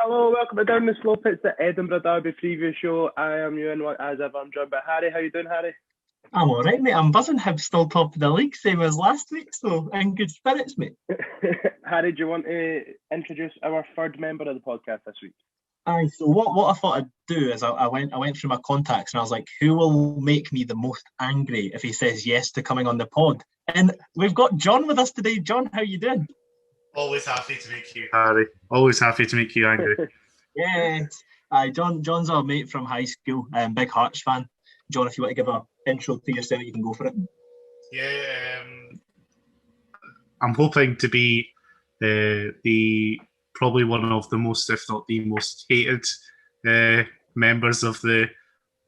Hello, welcome to Down the Slope. It's the Edinburgh Derby preview show. I am Euan, as ever. I'm joined by Harry. How you doing, Harry? I'm all right, mate. I'm buzzing. Hibs still top of the league, same as last week, so in good spirits, mate. Harry, do you want to introduce our third member of the podcast this week? Aye. So what I thought I'd do is I went through my contacts and I was like, who will make me the most angry if he says yes to coming on the pod? And we've got John with us today. John, how you doing? Always happy to make you, Harry. Always happy to make you angry. Yes. John's our mate from high school, big Hearts fan. John, if you want to give an intro to yourself, you can go for it. Yeah, I'm hoping to be the probably one of the most, if not the most hated members of the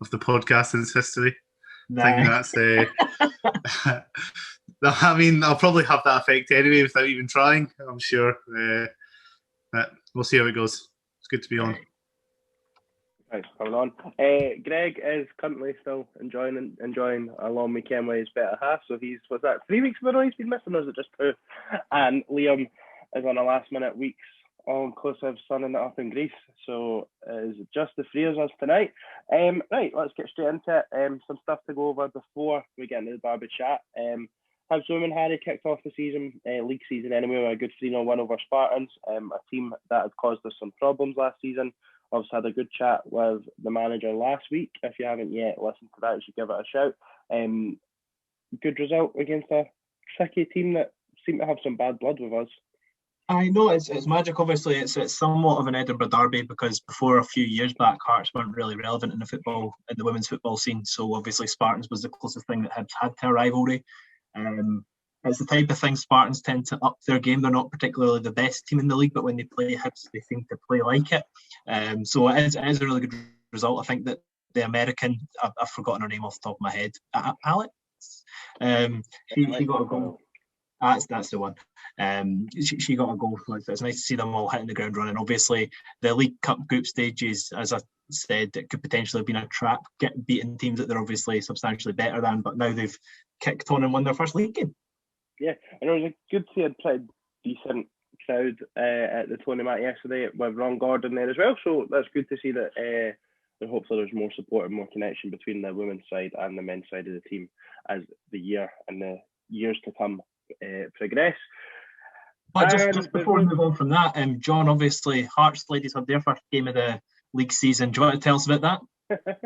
podcast in its history. Nah. I think that's. I mean, I'll probably have that effect anyway without even trying, I'm sure. But we'll see how it goes. It's good to be on. Thanks for coming on. Greg is currently still enjoying a long weekend with his better half. So he's, 3 weeks in a row he's been missing, or is it just 2? And Liam is on a last-minute week's all-inclusive sunning it up in Greece. So it's just the 3 of us tonight. Right, let's get straight into it. Some stuff to go over before we get into the Derby chat. Hibs women, Harry, kicked off the season, league season anyway, with a good 3-0 win over Spartans, a team that had caused us some problems last season. Obviously had a good chat with the manager last week. If you haven't yet listened to that, you should give it a shout. Good result against a tricky team that seemed to have some bad blood with us. I know it's magic. Obviously, it's somewhat of an Edinburgh Derby because before a few years back, Hearts weren't really relevant in the women's football scene. So obviously, Spartans was the closest thing that Hibs had to a rivalry. It's the type of thing Spartans tend to up their game. They're not particularly the best team in the league, but when they play Hibs, they seem to play like it. So it is a really good result. I think that the American, I've forgotten her name off the top of my head, Alex. She got a goal. That's the one. She got a goal. So it's nice to see them all hitting the ground running. Obviously, the League Cup group stages, as I said, it could potentially have been a trap, beating teams that they're obviously substantially better than, but now they've kicked on and won their first league game. Yeah, and it was good to see a pretty decent crowd at the Tony Mac yesterday with Ron Gordon there as well. So that's good to see that hopefully there's more support and more connection between the women's side and the men's side of the team as the year and the years to come progress. But just before we move on from that, John, obviously Hearts ladies had their first game of the league season. Do you want to tell us about that?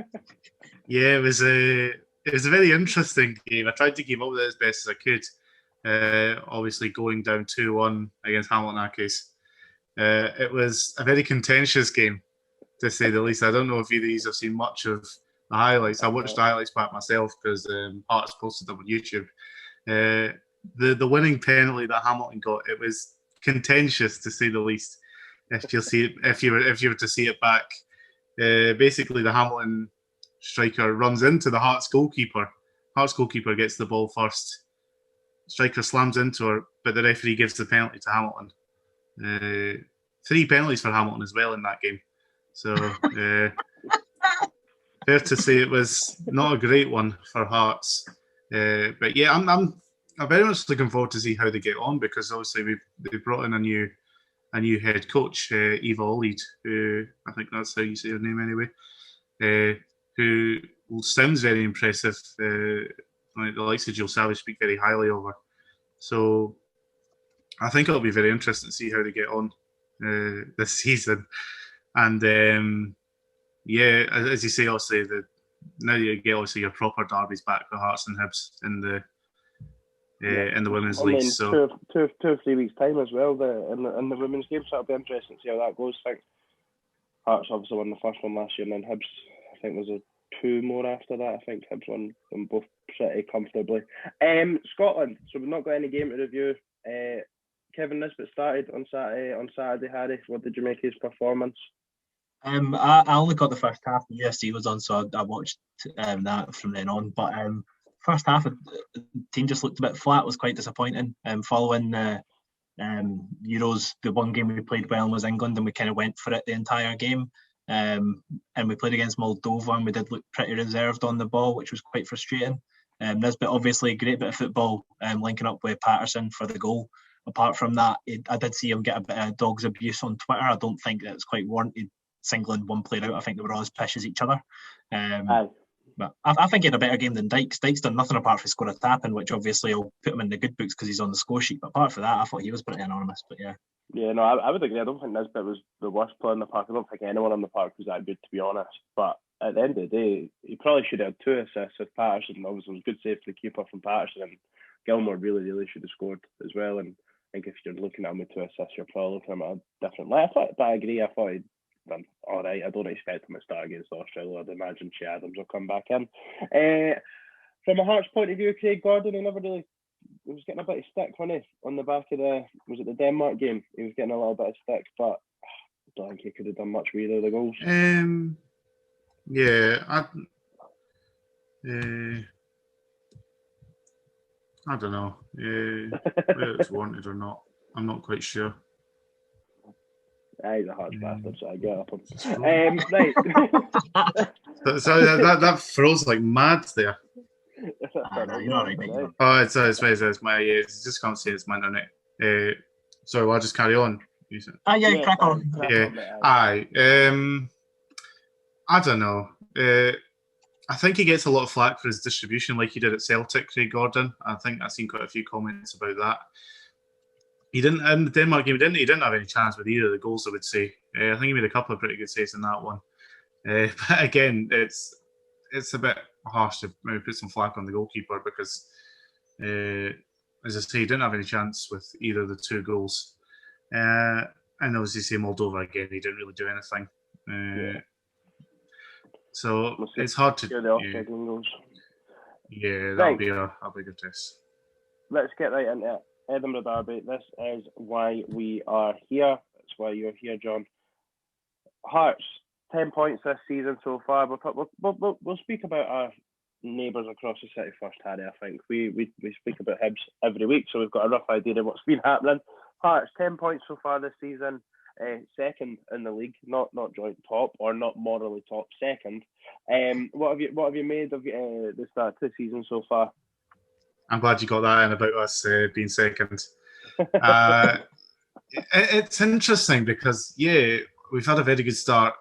Yeah, it was a very interesting game. I tried to keep up with it as best as I could. Obviously going down 2-1 against Hamilton Accies. It was a very contentious game, to say the least. I don't know if either of you have seen much of the highlights. I watched the highlights back myself because Hearts posted them on YouTube. The winning penalty that Hamilton got, it was contentious, to say the least. If you were to see it back, basically the Hamilton striker runs into the Hearts goalkeeper. Hearts goalkeeper gets the ball first. Striker slams into her, but the referee gives the penalty to Hamilton. 3 penalties for Hamilton as well in that game. So fair to say it was not a great one for Hearts. But yeah, I'm very much looking forward to see how they get on, because obviously they've brought in a new head coach, Eva Olid, who I think that's how you say her name anyway, who sounds very impressive. The likes of Jill Savage speak very highly of her. So I think it'll be very interesting to see how they get on this season. And yeah, as you say, obviously now you get obviously your proper derbies back for Hearts and Hibs in the women's league. So 2 or 3 weeks time as well. In the women's game, so it'll be interesting to see how that goes. I think Hearts obviously won the first one last year, and then Hibs, I think there's 2 more after that. I think Hibs won them both pretty comfortably. Scotland, so we've not got any game to review. Kevin Nisbet started on Saturday. Harry, what did you make of his performance? I only got the first half. The UFC was on, so I watched that from then on. But first half, the team just looked a bit flat. It was quite disappointing. Following the Euros, the one game we played well was England, and we kind of went for it the entire game. And we played against Moldova, and we did look pretty reserved on the ball, which was quite frustrating. Nisbet, obviously, a great bit of football, linking up with Patterson for the goal. apart from that, I did see him get a bit of dog's abuse on Twitter. I don't think that it's quite warranted singling one player out. I think they were all as pish as each other. But I think he had a better game than Dykes. Dykes done nothing apart from score a tap-in, which obviously will put him in the good books because he's on the score sheet. But apart from that, I thought he was pretty anonymous. But yeah. Yeah, no, I would agree. I don't think Nisbet was the worst player in the park. I don't think anyone in the park was that good, to be honest. But at the end of the day, he probably should have had 2 assists if Patterson. Obviously, it was a good save for the keeper from Patterson, and Gilmore really should have scored as well. And I think if you're looking at him with 2 assists, you're probably looking at him at a different level. But I agree. I thought he'd done all right. I don't expect him to start against Australia. I'd imagine Shea Adams will come back in. From a Hearts point of view, Craig Gordon, he never really. He was getting a bit of stick, wasn't he? On the back of the Denmark game, he was getting a little bit of stick, but I don't think he could have done much with either of the goals. I don't know whether it's wanted or not. I'm not quite sure. He's a Hearts bastard, so I get up him. Right. So that froze like mad there. You're all right, mate. Oh, it's my just can't say it's my internet. Sorry, I'll just carry on. Yeah, crack on. Aye. I don't know. I think he gets a lot of flack for his distribution, like he did at Celtic, Craig Gordon. I think I've seen quite a few comments about that. He didn't in the Denmark game. He didn't have any chance with either of the goals, I would say. I think he made a couple of pretty good saves in that one. But again, it's a bit harsh to maybe put some flack on the goalkeeper because, as I say, he didn't have any chance with either of the 2 goals. And obviously, say Moldova again, he didn't really do anything. So it's hard to. Yeah, that'll be a good test. Let's get right into it. Edinburgh Derby. This is why we are here. That's why you're here, John. Hearts 10 points this season so far. We'll speak about our neighbours across the city first, Harry. I think we speak about Hibs every week, so we've got a rough idea of what's been happening. Hearts 10 points so far this season, second in the league, not joint top or not morally top, second. What have you made of the start to the season so far? I'm glad you got that in about us being second. It's interesting because we've had a very good start.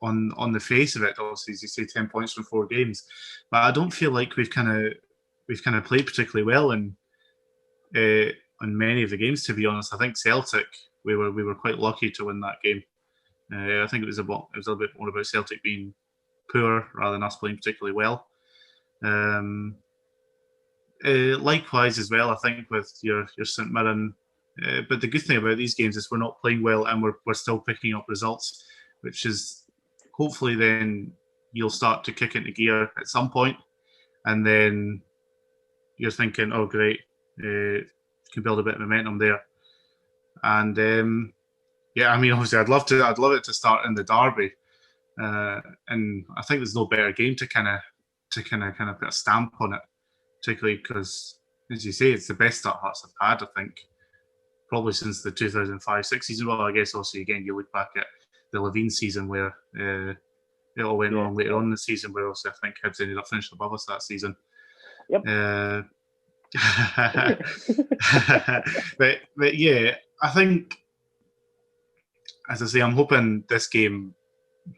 On the face of it, obviously, as you say, 10 points from 4 games, but I don't feel like we've kind of played particularly well in on many of the games. To be honest, I think Celtic we were quite lucky to win that game. I think it was a little bit more about Celtic being poor rather than us playing particularly well. Likewise as well, I think with your St Mirren. But the good thing about these games is we're not playing well and we're still picking up results, which is hopefully then you'll start to kick into gear at some point, and then you're thinking, oh great, can build a bit of momentum there. And I mean, obviously I'd love it to start in the Derby, and I think there's no better game to kind of put a stamp on it, particularly because, as you say, it's the best start Hearts have had, I think, probably since the 2005-06 season. Well, I guess also again you look back at the Levine season where it all went wrong later on in the season, where also I think Hibs ended up finishing above us that season. Yep. but yeah, I think, as I say, I'm hoping this game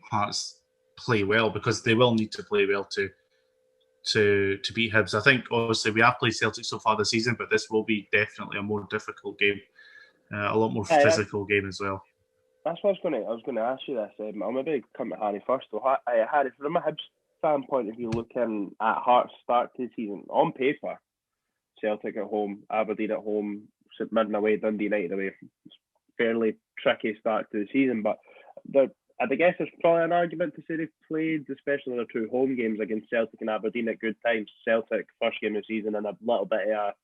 Hearts play well, because they will need to play well to beat Hibs. I think obviously we have played Celtic so far this season, but this will be definitely a more difficult game, a lot more physical game as well. That's what I was going to ask you this. I'll maybe come to Harry first. So, Harry, from a Hibs fan point of view, looking at Hearts' start to the season, on paper, Celtic at home, Aberdeen at home, St Mirren away, Dundee United away, fairly tricky start to the season. But I guess there's probably an argument to say they've played, especially their 2 home games against Celtic and Aberdeen, at good times. Celtic, first game of the season, and a little bit of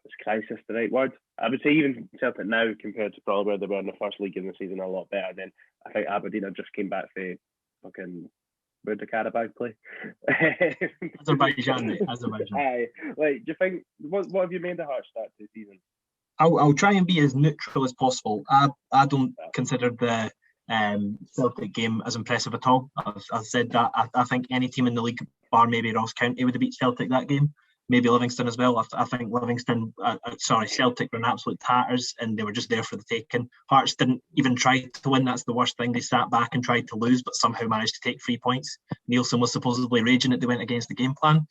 is crisis the right word? I would say even Celtic now, compared to probably where they were in the first league in the season, a lot better. Then I think Aberdeen have just came back for fucking, where'd the Carabao play? Azerbaijan. Aye. Like, do you think, what have you made the Hearts start to the season? I'll try and be as neutral as possible. I don't consider the Celtic game as impressive at all. I've said that. I think any team in the league, bar maybe Ross County, would have beat Celtic that game. maybe Livingston as well. I think Celtic were in absolute tatters and they were just there for the taking. Hearts didn't even try to win. That's the worst thing. They sat back and tried to lose, but somehow managed to take 3 points. Nielsen was supposedly raging that they went against the game plan.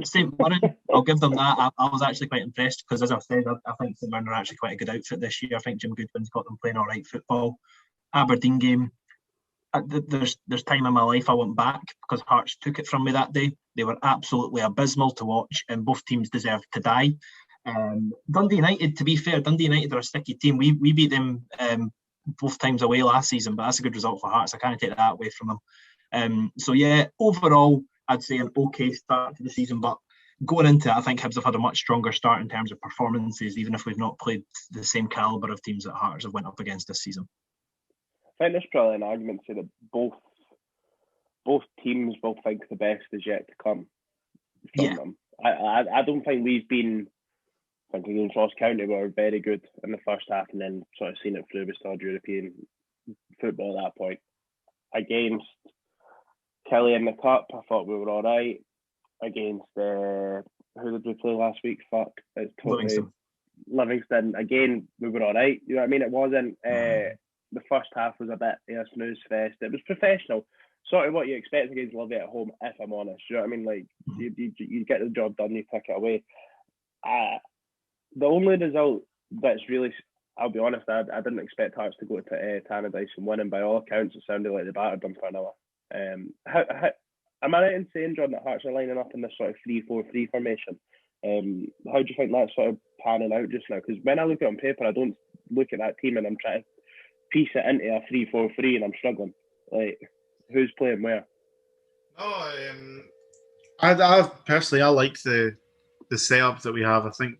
St Mirren, I'll give them that. I was actually quite impressed because, as I've said, I think St Mirren are actually quite a good outfit this year. I think Jim Goodwin's got them playing all right football. Aberdeen game, there's time in my life I want back because Hearts took it from me that day. They were absolutely abysmal to watch and both teams deserved to die. Dundee United, to be fair, Dundee United are a sticky team. We beat them both times away last season, but that's a good result for Hearts. I can't take that away from them. So yeah, overall, I'd say an okay start to the season, but going into it, I think Hibs have had a much stronger start in terms of performances, even if we've not played the same calibre of teams that Hearts have went up against this season. I think there's probably an argument to say that both teams will think the best is yet to come from them. I don't think we've been, I think against Ross County we were very good in the first half and then sort of seen it through with started European football at that point. Against Kelly in the Cup, I thought we were all right. Against who did we play last week? It's totally Livingston. Again, we were all right. You know what I mean? It wasn't. The first half was a bit of a snooze fest. It was professional, sort of what you expect against Livy at home. If I'm honest, you know what I mean? Like you get the job done, you tuck it away. The only result that's really, I'll be honest, I didn't expect Hearts to go to Tannadice and win, and by all accounts, it sounded like they battered them for an hour. Am I right in saying, John, that Hearts are lining up in this sort of 3-4-3 formation? How do you think that's sort of panning out just now? Because when I look at it on paper, I don't look at that team and I'm trying to piece it into a 3-4-3 and I'm struggling. Like, who's playing where? No, I personally like the setup that we have. I think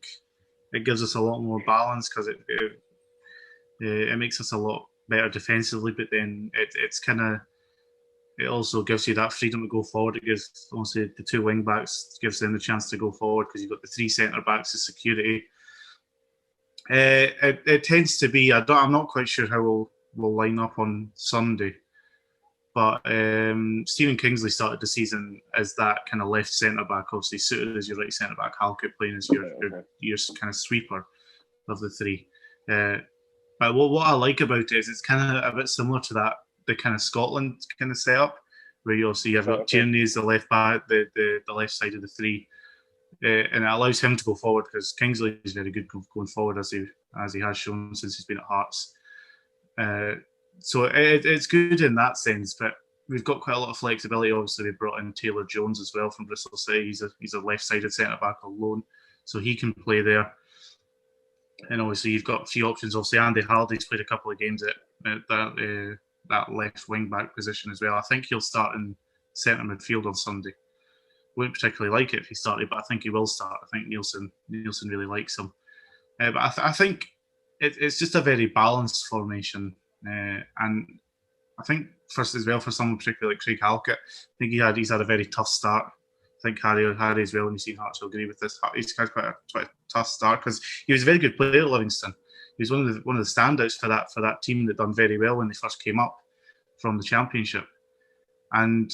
it gives us a lot more balance because it makes us a lot better defensively. But then it also gives you that freedom to go forward. It gives obviously the two wing backs gives them the chance to go forward because you've got the three centre backs as security. It tends to be. I'm not quite sure how we'll line up on Sunday, but Stephen Kingsley started the season as that kind of left centre back, obviously suited as your right centre back. Halkett playing as your kind of sweeper of the three. But what I like about it is it's kind of a bit similar to the kind of Scotland kind of setup, where you obviously have got Tierney as the left back, the left side of the three. And it allows him to go forward because Kingsley is very good going forward as he has shown since he's been at Hearts. So it's good in that sense, but we've got quite a lot of flexibility. Obviously, we brought in Taylor Jones as well from Bristol City. He's a left-sided centre back on loan, so he can play there. And obviously, you've got a few options. Obviously, Andy Hardy's played a couple of games at that left wing back position as well. I think he'll start in centre midfield on Sunday. Wouldn't particularly like it if he started, but I think he will start. I think Nielsen really likes him. But I think it's just a very balanced formation. And I think first as well for someone particularly like Craig Halkett, I think he's had a very tough start. I think Harry as well, and you've seen Hearts will agree with this. He's had quite a tough start because he was a very good player at Livingston. He was one of the standouts for that team that done very well when they first came up from the Championship. And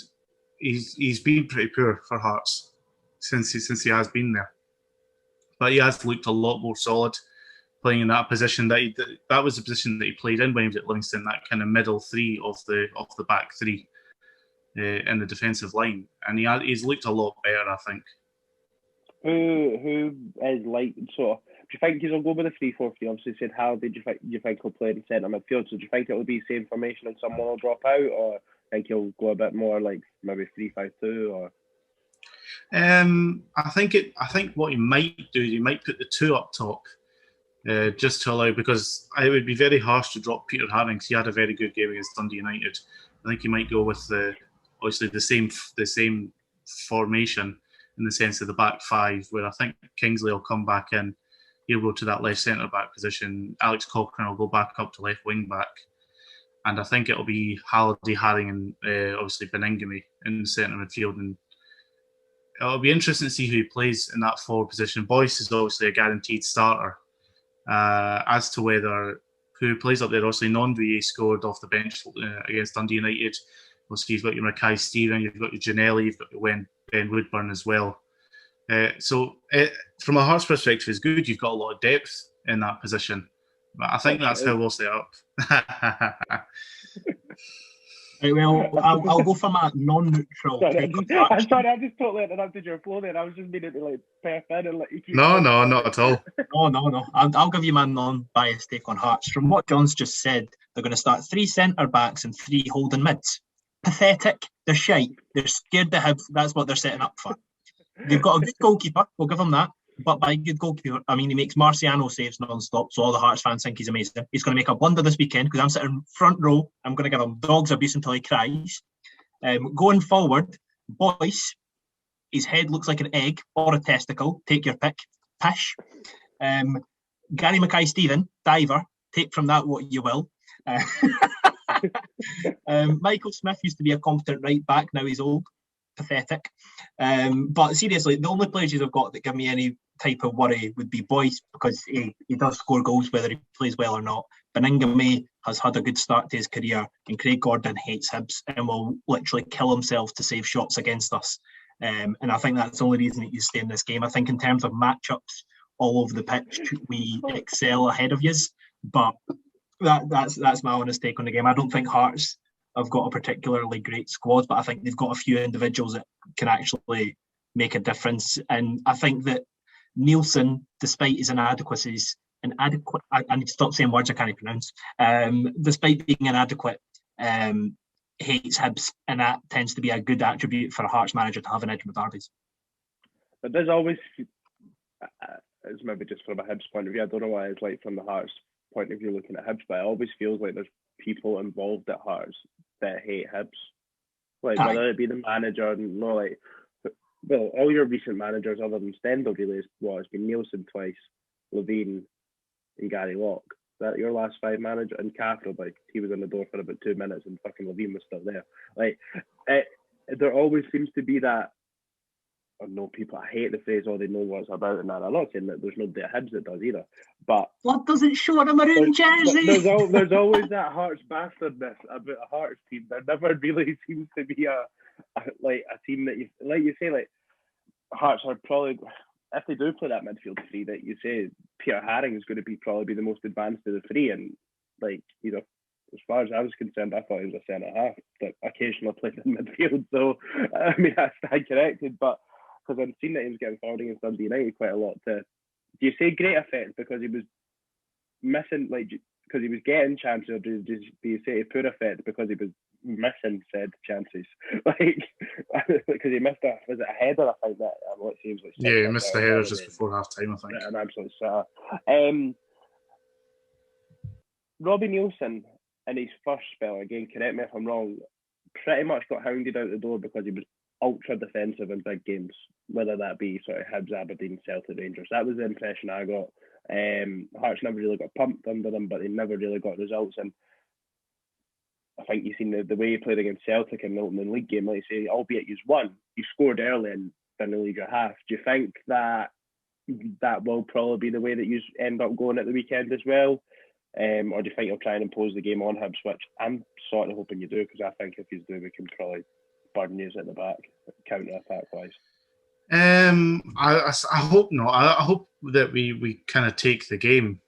he's been pretty poor for Hearts since he has been there, but he has looked a lot more solid playing in that position. That was the position that he played in when he was at Livingston, that kind of middle three of the back three in the defensive line, and he's looked a lot better, I think. Who is like so? Do you think he'll go with the 3-4-3? Obviously, said how did you think he'll play in centre midfield? So do you think it will be the same formation and someone will drop out, or think he'll go a bit more like maybe 3-5-2 or? I think what he might do is he might put the two up top, just to allow, because it would be very harsh to drop Peter Haring because he had a very good game against Dundee United. I think he might go with obviously the same formation in the sense of the back five, where I think Kingsley will come back in. He'll go to that left centre back position. Alex Cochrane will go back up to left wing back. And I think it'll be Halliday, Haring, and obviously Beningame in the centre midfield. And it'll be interesting to see who he plays in that forward position. Boyce is obviously a guaranteed starter. As to who plays up there, obviously Nonduye scored off the bench against Dundee United. Obviously, you've got your Mackay Stephen, you've got your Giannelli, you've got your Ben Woodburn as well. From a Hearts perspective, it's good. You've got a lot of depth in that position, but I think that's how we'll stay up. Right, well, I'll go for my non-neutral take on Hearts. I'm sorry, I just totally interrupted your flow there. I was just meaning to like perf in and let you keep. No, not at all. No. I'll give you my non-biased take on Hearts. From what John's just said, they're going to start 3 centre-backs and 3 holding mids. Pathetic. They're shite. They're scared to have. That's what they're setting up for. They've got a good goalkeeper. We'll give them that. But by good goalkeeper, I mean he makes Marciano saves non-stop, so all the Hearts fans think he's amazing. He's going to make a blunder this weekend because I'm sitting front row. I'm going to give him dog's abuse until he cries. Going forward, Boyce, his head looks like an egg or a testicle. Take your pick. Pish. Gary Mackay-Steven, diver. Take from that what you will. Michael Smith used to be a competent right back. Now he's old. Pathetic. But seriously, the only players you've got that give me any type of worry would be Boyce, because he does score goals whether he plays well or not. Baningame has had a good start to his career, and Craig Gordon hates Hibs and will literally kill himself to save shots against us. And I think that's the only reason that you stay in this game. I think in terms of matchups all over the pitch, we excel ahead of yous. But that's my honest take on the game. I don't think Hearts have got a particularly great squad, but I think they've got a few individuals that can actually make a difference. And I think that Nielsen, despite his inadequacies, I need to stop saying words I can't pronounce, despite being inadequate, hates Hibs, and that tends to be a good attribute for a Hearts manager to have in Edinburgh Derbies. But there's always, it's maybe just from a Hibs point of view, I don't know why it's like from the Hearts point of view looking at Hibs, but it always feels like there's people involved at Hearts that hate Hibs. Like, whether it be the manager, well, all your recent managers other than Stendhal really has been Nielsen twice, Levine and Gary Locke. Is that your last 5 managers? And Cathro, but he was in the door for about 2 minutes and fucking Levine was still there. Like, there always seems to be that, I know people, I hate the phrase, they know what's about and that. I'm not saying that there's nobody at Hibs that does either, but what doesn't show a maroon jersey? There's always that Hearts bastardness about a Hearts team. There never really seems to be a team that you say, like, Hearts are probably, if they do play that midfield 3 that you say, Peter Haring is going to probably be the most advanced of the 3, and like, you know, as far as I was concerned, I thought he was a centre half that occasionally played in midfield. So I mean, I stand corrected, but because I've seen that he was getting forward against Dundee United quite a lot. Do you say great effect because he was missing, like, because he was getting chances, or do you say poor effect because he was missing said chances? Like, because he missed was it a header? I think that what seems like. Yeah, he missed the header just before half time, I think. An absolute sitter. Robbie Nielsen in his first spell, again, correct me if I'm wrong, pretty much got hounded out the door because he was ultra defensive in big games, whether that be sort of Hibs, Aberdeen, Celtic, Rangers. That was the impression I got. Hearts never really got pumped under them, but they never really got results. And I think you've seen the way he played against Celtic in the opening league game, like you say, albeit you won, you scored early and didn't leave your half. Do you think that will probably be the way that you end up going at the weekend as well? Or do you think you'll try and impose the game on Hibs, which I'm sort of hoping you do, because I think if you do, we can probably burn you at the back, counter-attack wise. I hope not. I hope that we kind of take the game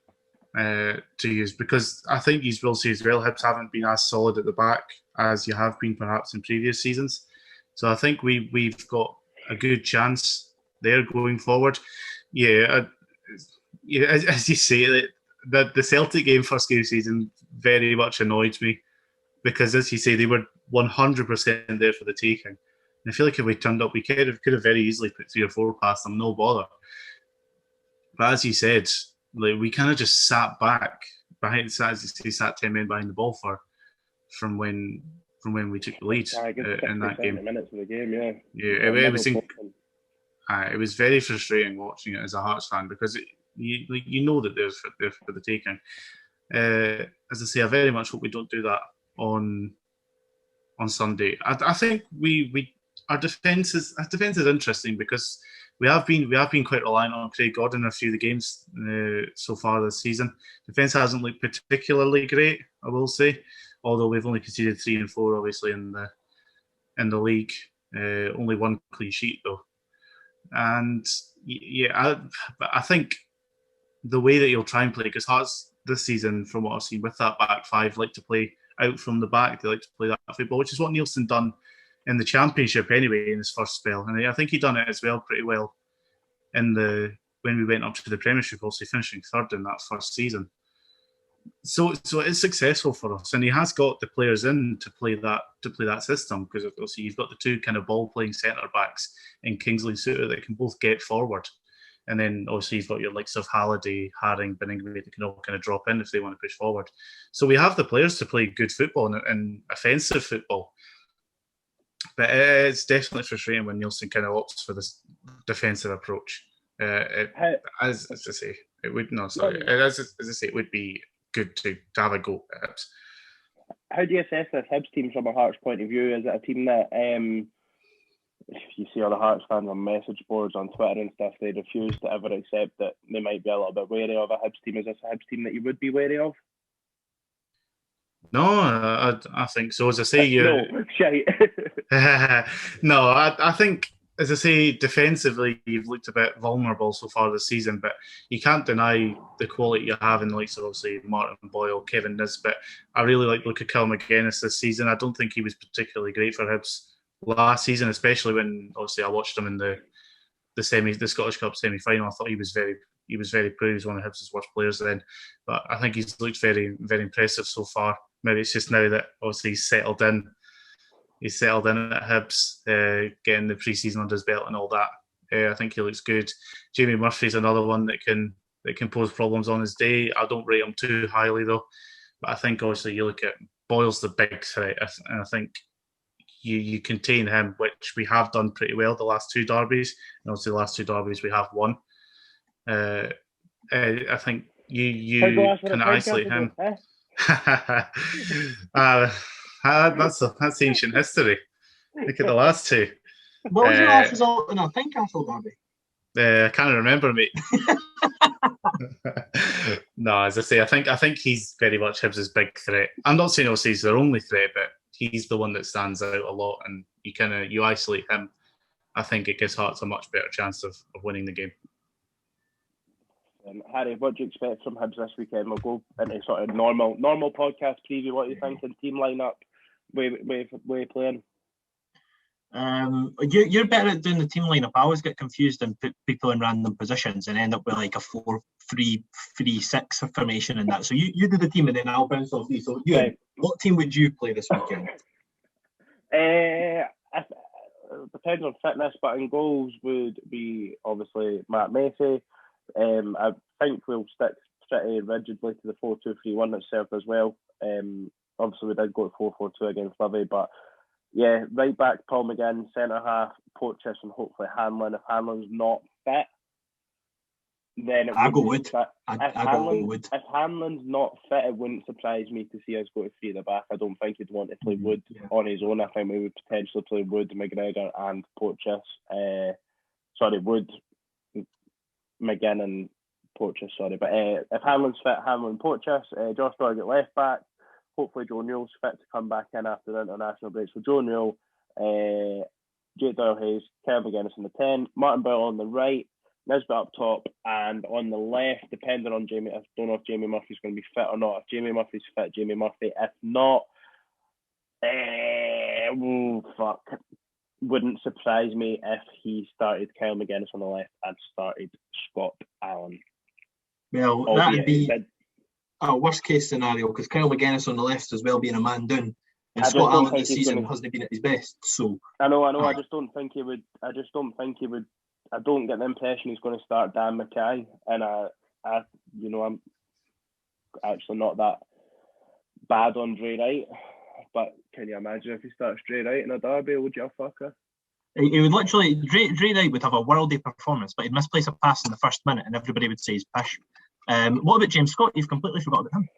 to use, because I think you will see as well, Hibs haven't been as solid at the back as you have been perhaps in previous seasons. So I think we've got a good chance there going forward. Yeah, as you say, the Celtic game first game season very much annoyed me, because as you say, they were 100% there for the taking. And I feel like if we turned up, we could have very easily put 3 or 4 past them, no bother. But as you said, like, we kind of just sat back behind, sat 10 men behind the ball from when we took the lead in that game. Minutes of the game, yeah. It was very frustrating watching it as a Hearts fan, because you know that they're for the taking. As I say, I very much hope we don't do that on Sunday. I think our defence is interesting, because we have been quite reliant on Craig Gordon in a few of the games so far this season. Defence hasn't looked particularly great, I will say, although we've only conceded 3 and 4 obviously in the league. Only 1 clean sheet though. And but I think the way that he'll try and play, because Hearts this season, from what I've seen with that back five, like to play out from the back. They like to play that football, which is what Nielsen done in the Championship anyway in his first spell. And I think he done it as well pretty well when we went up to the Premiership, also finishing third in that first season. So it's successful for us, and he has got the players in to play that system, because obviously you've got the two kind of ball playing centre backs in Kingsley and Suter that can both get forward, and then obviously you've got your likes of Halliday, Haring, Binnington that can all kind of drop in if they want to push forward. So we have the players to play good football and offensive football. But it's definitely frustrating when Nielsen kind of opts for this defensive approach. As I say, it would it would be good to have a go at Hibs. How do you assess this Hibs team from a Hearts point of view? Is it a team that, you see all the Hearts fans on message boards on Twitter and stuff, they refuse to ever accept that they might be a little bit wary of a Hibs team? Is this a Hibs team that you would be wary of? No, I think so. As I say, No, shite. No, I think, as I say, defensively, you've looked a bit vulnerable so far this season, but you can't deny the quality you have in the likes of, obviously, Martin Boyle, Kevin Nisbet. I really like Luca Kilmagennis this season. I don't think he was particularly great for Hibs last season, especially when, obviously, I watched him in the Scottish Cup semi-final. I thought he was very poor. He was one of Hibs' worst players then, but I think he's looked very, very impressive so far. Maybe it's just now that obviously he's settled in at Hibs, getting the pre-season under his belt and all that. I think he looks good. Jamie Murphy's another one that can pose problems on his day. I don't rate him too highly though, but I think obviously you look at Boyle's the big threat, and I think you contain him, which we have done pretty well the last two derbies, and obviously the last two derbies we have won. I think you can isolate him. That's ancient history. Look at the last two. What was your last result in a Tynecastle derby? I can't remember, mate. No, as I say, I think he's very much Hibs' big threat. I'm not saying he's their only threat, but he's the one that stands out a lot, and you isolate him. I think it gives Hearts a much better chance of winning the game. Harry, what do you expect from Hibs this weekend? We'll go into sort of normal podcast preview. What are you thinking? Team lineup, way playing? You're better at doing the team lineup. I always get confused and put people in random positions and end up with like a 4-3-3-6 formation and that. So you do the team and then I'll bounce off you. So what team would you play this weekend? It depends on fitness, but in goals would be obviously Matt Macy. I think we'll stick pretty rigidly to the 4-2-3-1 that served as well. Obviously, we did go 4-4-2 against Livy, but yeah, right back, Paul McGinn, centre half, Porteous, and hopefully Hanlon. If Hanlon's not fit, then I go Wood. If Hanlon's not fit, it wouldn't surprise me to see us go to three at the back. I don't think he'd want to play Wood on his own. I think we would potentially play Wood, McGregor, and Porteous. Wood, McGinn and Porteous, but if Hanlon's fit, Hanlon, Porteous, Josh Doig at left back, hopefully Joe Newell's fit to come back in after the international break. So Joe Newell, Jake Doyle-Hayes, Kevin McGuinness on the 10, Martin Boyle on the right, Nisbet up top, and on the left, depending on Jamie, I don't know if Jamie Murphy's going to be fit or not. If Jamie Murphy's fit, Jamie Murphy. If not, wouldn't surprise me if he started Kyle McGuinness on the left and started Scott Allen. Well, that would be a worst case scenario because Kyle McGuinness on the left as well being a man down, and Scott Allen this season hasn't been at his best. So I know. I just don't think he would. I don't get the impression he's going to start Dan Mackay, and I'm actually not that bad on Dre Wright. But can you imagine if he starts Dre Wright in a derby? Would you fucker? He would literally Dre Wright would have a worldly performance, but he'd misplace a pass in the first minute, and everybody would say he's pish. What about James Scott? You've completely forgot about him.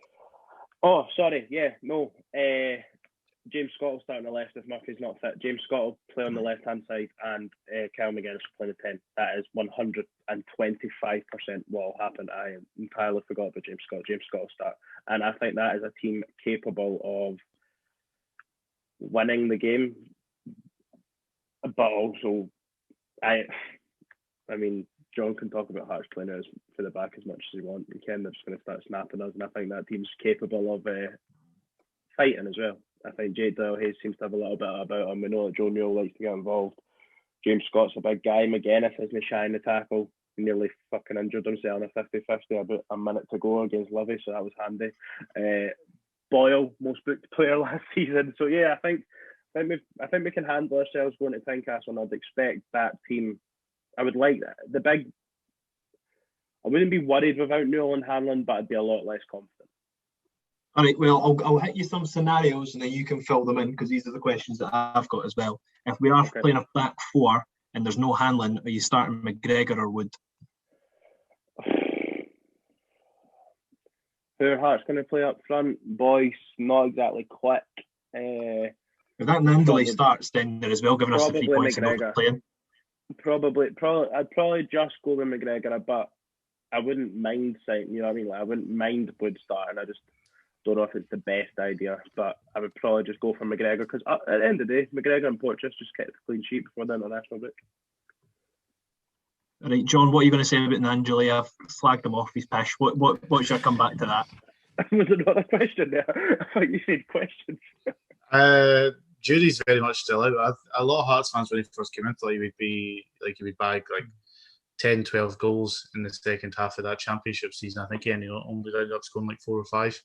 Oh, sorry. Yeah, no. James Scott will start on the left if Murphy's not fit. James Scott will play on the left-hand side, and Kyle McGuinness will play the 10. That is 125% what will happen. I entirely forgot about James Scott. James Scott will start. And I think that is a team capable of winning the game, but also I mean, John can talk about Hearts playing out for the back as much as he wants. You can, they're just going to start snapping us, and I think that team's capable of fighting as well. I think Jake Doyle-Hayes seems to have a little bit about him. We know that Joe Newell likes to get involved. James Scott's a big guy. McGuinness isn't shy in the tackle. He nearly fucking injured himself in a 50-50 about a minute to go against Livy, so that was handy. Boyle, most booked player last season. So yeah, I think we can handle ourselves going to Tynecastle, and I'd expect that team. I would like the big. I wouldn't be worried without Newell and Hanlon, but I'd be a lot less confident. All right, well, I'll hit you some scenarios and then you can fill them in, because these are the questions that I've got as well. If we are playing a back four and there's no Hanlon, are you starting McGregor or Wood? Who are Hearts going to play up front? Boyce, not exactly quick. If that Nandley starts, then they're as well giving us the 3 points and not playing. I'd probably just go with McGregor, but I wouldn't mind saying, you know what I mean? Like, I wouldn't mind Wood starting. I just don't know if it's the best idea, but I would probably just go for McGregor, because at the end of the day, McGregor and Porteous just kept a clean sheet before the international break. All right, John, what are you going to say about Nandley? I've flagged him off his pish. What should I come back to that? Was there not a question there? I thought you said questions. Judy's very much still out. A lot of Hearts fans, when he first came in, thought he would bag like 10, 12 goals in the second half of that championship season. I think he only ended up scoring like 4 or 5.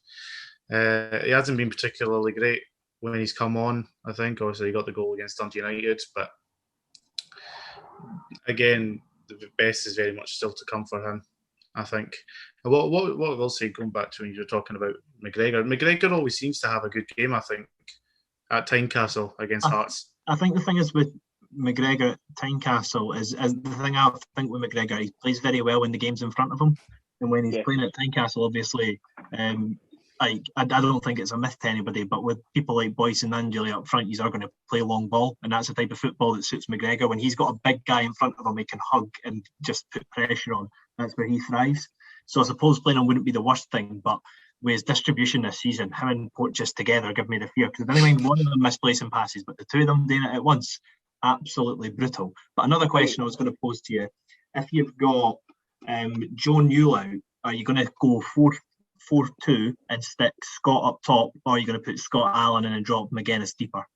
He hasn't been particularly great when he's come on, I think. Obviously, he got the goal against Dundee United, but again, the best is very much still to come for him, I think. What I will say, going back to when you were talking about McGregor always seems to have a good game, I think, at Tynecastle against Hearts. I think the thing is with McGregor at Tynecastle is the thing I think with McGregor, he plays very well when the game's in front of him, and when he's playing at Tynecastle, obviously, I don't think it's a myth to anybody, but with people like Boyce and Angeli up front, he's are going to play long ball, and that's the type of football that suits McGregor. When he's got a big guy in front of him, he can hug and just put pressure on. That's where he thrives. So I suppose playing him wouldn't be the worst thing, but with his distribution this season, him and Porteous together give me the fear, because I didn't mind one of them misplacing passes, but the two of them doing it at once, absolutely brutal. But another question I was going to pose to you, if you've got Joe Newell out, are you going to go 4-4-2 and stick Scott up top, or are you going to put Scott Allen in and drop McGuinness deeper?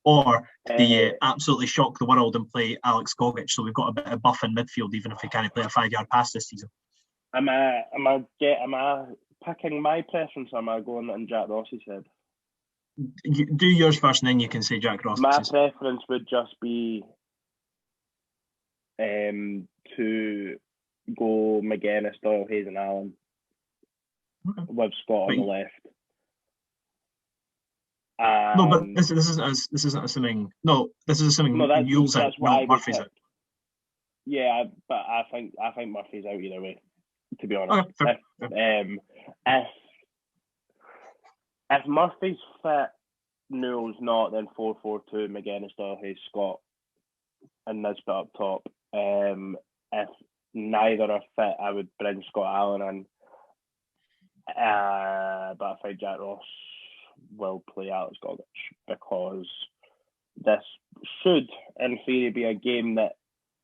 Or do you absolutely shock the world and play Alex Gogic, so we've got a bit of buff in midfield, even if we can't play a 5-yard pass this season? Am I picking my preference, or am I going in Jack Ross's head? You do yours first, and then you can say Jack Ross. My preference would just be to go McGuinness, Doyle, Hayes and Allen with Scott on the left. No, but this isn't assuming. No, this is assuming Newell's out, not Murphy's out. Yeah, but I think Murphy's out either way, to be honest. Okay, if Murphy's fit, Newell's not, then 4-4-2, McGuinness, Doyle, Hayes, Scott, and Nisbet up top. If neither are fit, I would bring Scott Allen in. But I think Jack Ross will play Alex Gogic, because this should, in theory, be a game that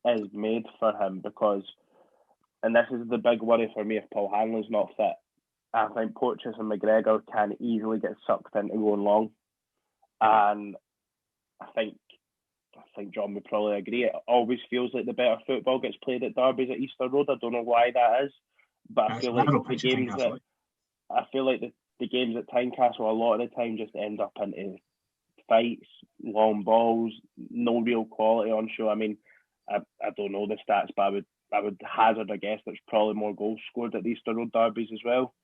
is made for him, because, and this is the big worry for me, if Paul Hanlon's not fit, I think Porteous and McGregor can easily get sucked into going long. And I think John would probably agree. It always feels like the better football gets played at derbies at Easter Road. I don't know why that is, but I feel like the games at Tynecastle a lot of the time just end up into fights, long balls, no real quality on show. I mean, I don't know the stats, but I would hazard a guess there's probably more goals scored at the Easter Road derbies as well.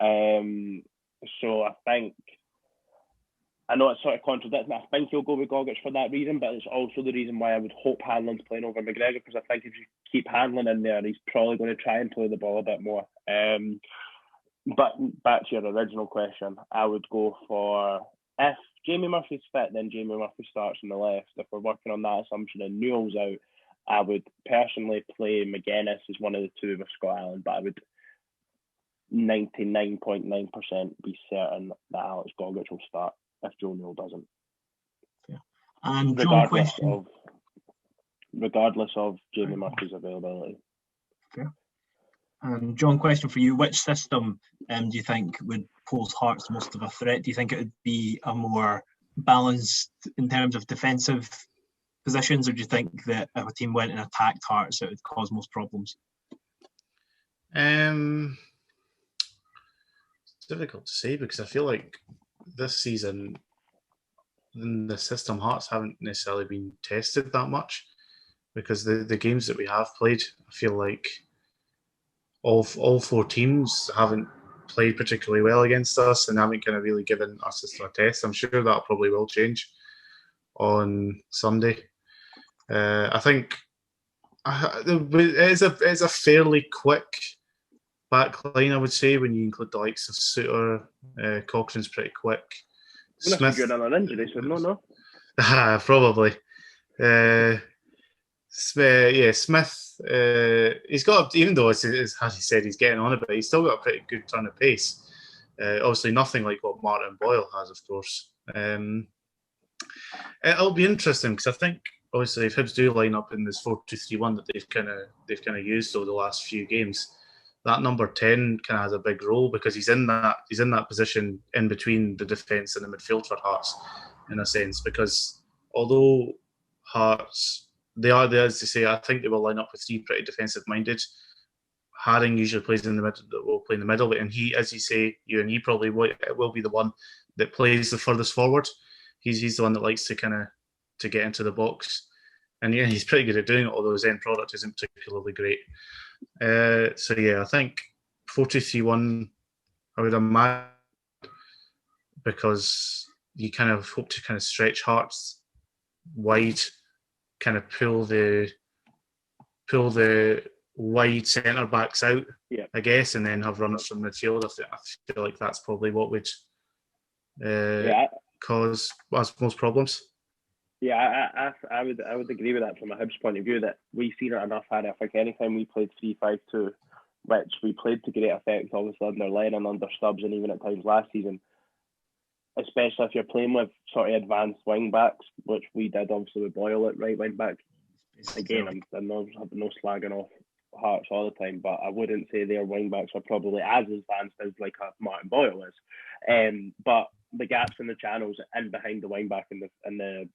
So I know it's sort of contradicting. I think he'll go with Gogic for that reason, but it's also the reason why I would hope Hanlon's playing over McGregor, because I think if you keep Hanlon in there, he's probably going to try and play the ball a bit more. But back to your original question, I would go for, if Jamie Murphy's fit, then Jamie Murphy starts on the left. If we're working on that assumption and Newell's out, I would personally play McGuinness as one of the two with Scott Allen, but I would 99.9% be certain that Alex Gogic will start if Joe Newell doesn't. Yeah. And John, question. regardless of Jamie Murphy's availability. Okay. John, question for you. Which system do you think would pose Hearts most of a threat? Do you think it would be a more balanced in terms of defensive positions, or do you think that if a team went and attacked Hearts, it would cause most problems? It's difficult to say because I feel like this season in the system Hearts haven't necessarily been tested that much because the games that we have played, I feel like all four teams haven't played particularly well against us and haven't kind of really given our system a test. I'm sure that probably will change on Sunday. I think it's a fairly quick back line, I would say, when you include the likes of Suter. Cochrane's pretty quick. Smith, you're another injury, so no. Probably. Smith. He's got, even though as he said, he's getting on a bit, he's still got a pretty good turn of pace. Obviously, nothing like what Martin Boyle has, of course. It'll be interesting because I think obviously if Hibs do line up in this 4-2-3-1 that they've kind of used over the last few games, that number 10 kind of has a big role because he's in that position in between the defence and the midfield for Hearts, in a sense. Because although Hearts, they are there, as they say, I think they will line up with three pretty defensive minded. Haring usually plays in the middle, will play in the middle, and he, as you say, he probably will be the one that plays the furthest forward. He's the one that likes to get into the box, and yeah, he's pretty good at doing it. Although his end product isn't particularly great. So yeah, I think 4-2-3-1, I would imagine, because you kind of hope to kind of stretch Hearts wide, kind of pull the wide centre backs out, I guess, and then have runners from midfield. I feel like that's probably what would cause us most problems. Yeah, I would agree with that from a Hibs point of view, that we've seen it enough. I think anytime we played 3-5-2, which we played to great effect, obviously under Lennon, under Stubbs, and even at times last season, especially if you're playing with sort of advanced wing backs, which we did obviously with Boyle at right wing back. Again, I'm no slagging off Hearts all the time, but I wouldn't say their wing backs are probably as advanced as like a Martin Boyle is. But the gaps in the channels in behind the wing back and the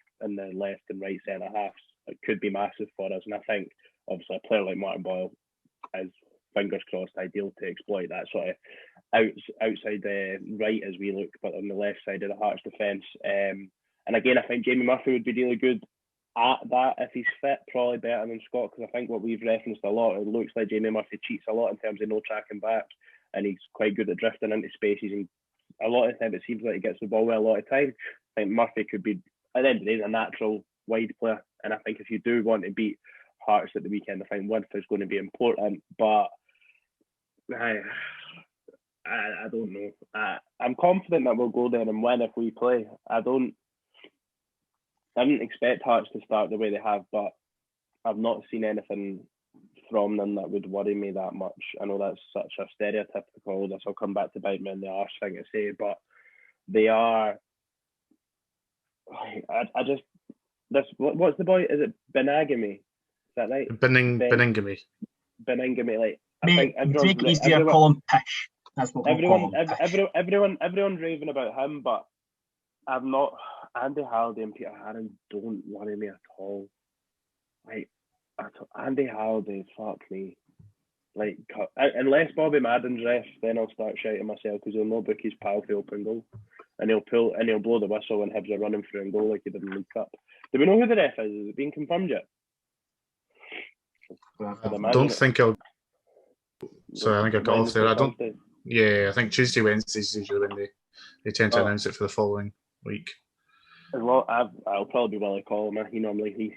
left and right centre halves, it could be massive for us. And I think obviously a player like Martin Boyle is, fingers crossed, ideal to exploit that sort of outside right as we look, but on the left side of the Hearts defence. And again, I think Jamie Murphy would be really good at that if he's fit, probably better than Scott, because I think what we've referenced a lot, it looks like Jamie Murphy cheats a lot in terms of no tracking back, and he's quite good at drifting into spaces, and a lot of the time it seems like he gets the ball well a lot of time. I think Murphy could be, at the end of the day, a natural wide player, and I think if you do want to beat Hearts at the weekend, I think width is going to be important, but I don't know. I'm confident that we'll go there and win if we play. I didn't expect Hearts to start the way they have, but I've not seen anything from them that would worry me that much. I know that's such a stereotypical, this will come back to bite me in the arse thing to say, but they are. What's the boy? Is it Benagami? Is that right? Beningame. Like, Mate, take it easier, call him Pish. That's what everyone's raving about him, but I'm not. Andy Halliday and Peter Haring don't worry me at all. Like, Andy Halliday, fuck me. Like, unless Bobby Madden's ref, then I'll start shouting myself because he'll no book his pal for open goal, and he'll blow the whistle when Hibs are running through and goal like he did in the League Cup. Do we know who the ref is? Is it being confirmed yet? I don't think I'll. Sorry, I think I got off there. I don't. Yeah, I think Tuesday, Wednesdays is usually when they tend to announce it for the following week. Well, I'll probably be willing to call him. He normally he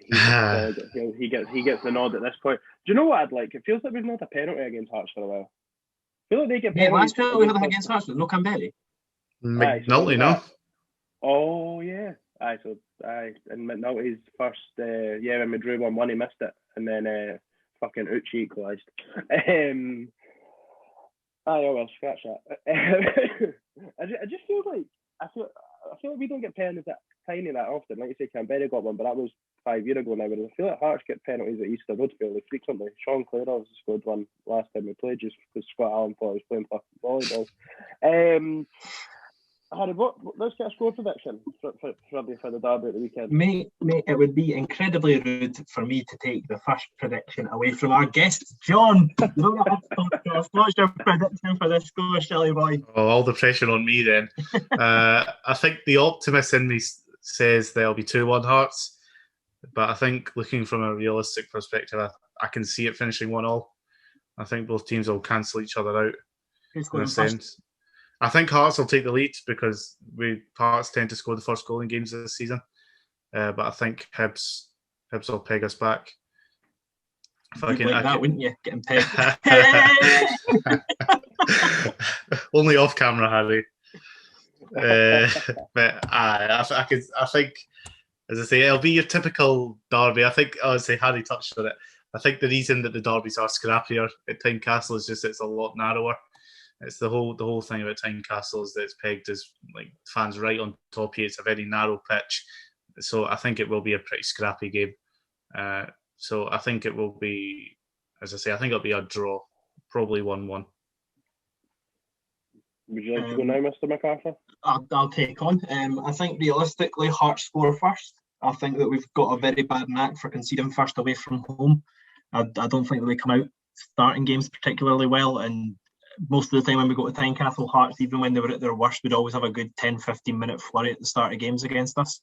gets the nod at this point. Do you know what I'd like? It feels like we've not had a penalty against Hearts for a while. I feel like they get penalties. Last penalty we had against Hearts was no Cambelli. McNulty, no. Oh yeah. And McNulty's first. When we drew 1-1, he missed it, and then fucking Uchi equalised. Well, scratch that. I just feel like I feel like we don't get penalties tiny that often. Like you say, Canberra got one, but that was 5 years ago now. Whereas I feel like Hearts get penalties at Easter Road fairly frequently. Sean Clare obviously scored one last time we played, just because Scott Allen thought he was playing volleyball. Harry, let's get a score prediction for the derby at the weekend. Mate, it would be incredibly rude for me to take the first prediction away from our guest, John. You don't have to talk to us. What's your prediction for this score, Shelley boy? Oh, all the pressure on me then. I think the optimist in me says there'll be 2-1 Hearts, but I think looking from a realistic perspective, I can see it finishing 1-1. I think both teams will cancel each other out Who's in going a first? sense. I think Hearts will take the lead because Hearts tend to score the first goal in games this season. But I think Hibs will peg us back. You'd like that, wouldn't you? Getting pegged. Only off camera, Harry. But I think, as I say, it'll be your typical derby. I think, Harry touched on it. I think the reason that the derbies are scrappier at Tynecastle is just it's a lot narrower. It's the whole thing about Tynecastle is that it's pegged as like fans right on top here. It's a very narrow pitch, so I think it will be a pretty scrappy game. So I think it will be, as I say, I think it'll be a draw, probably 1-1. Would you like to go now, Mr. MacArthur? I'll take on. I think realistically, Hearts score first. I think that we've got a very bad knack for conceding first away from home. I don't think that we come out starting games particularly well, and most of the time when we go to Tynecastle, Hearts, even when they were at their worst, would always have a good 10-15 minute flurry at the start of games against us.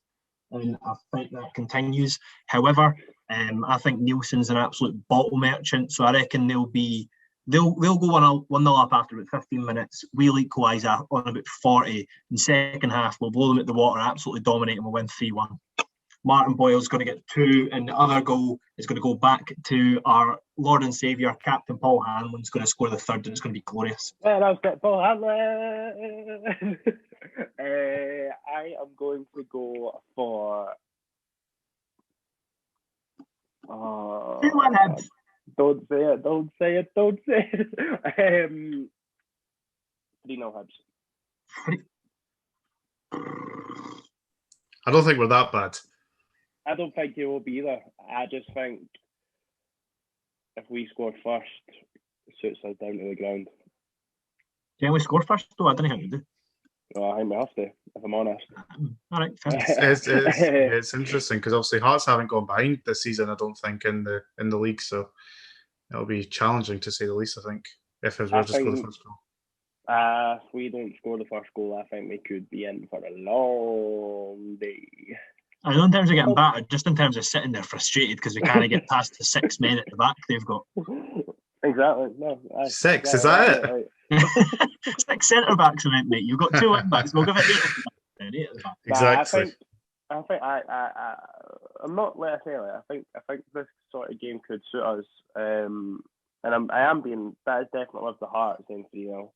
And I think that continues. However, I think Nielsen's an absolute bottle merchant, so I reckon they'll go 1-0 up after about 15 minutes. We'll equalise on about 40. In the second half, we'll blow them at the water, absolutely dominate, and we'll win 3-1. Martin Boyle's going to get 2, and the other goal is going to go back to our Lord and Saviour, Captain Paul Hanlon's going to score the third, and it's going to be glorious. Well, I've got Paul Hanlon. I am going to go for... 2-1 Hibs. Don't say it. 3-0 Hibs. I don't think we're that bad. I don't think it will be either. I just think if we score first, it suits us down to the ground. Can we score first, though? I don't think we do. Well, I think we have to, if I'm honest. All right, fair. It's interesting because obviously Hearts haven't gone behind this season, I don't think, in the league, so it'll be challenging to say the least, I think, if Hibs were to score the first goal. If we don't score the first goal, I think we could be in for a long day. I know in terms of getting battered, just in terms of sitting there frustrated because we can't get past the 6 men at the back they've got. Exactly. No, 6, is that it? 6 centre backs, mate. You've got 2 wing backs. We'll give it 8 at the back. Exactly. I think I'm not letting say it. I think this sort of game could suit us. And I am being, that is definitely with the heart saying 3-0.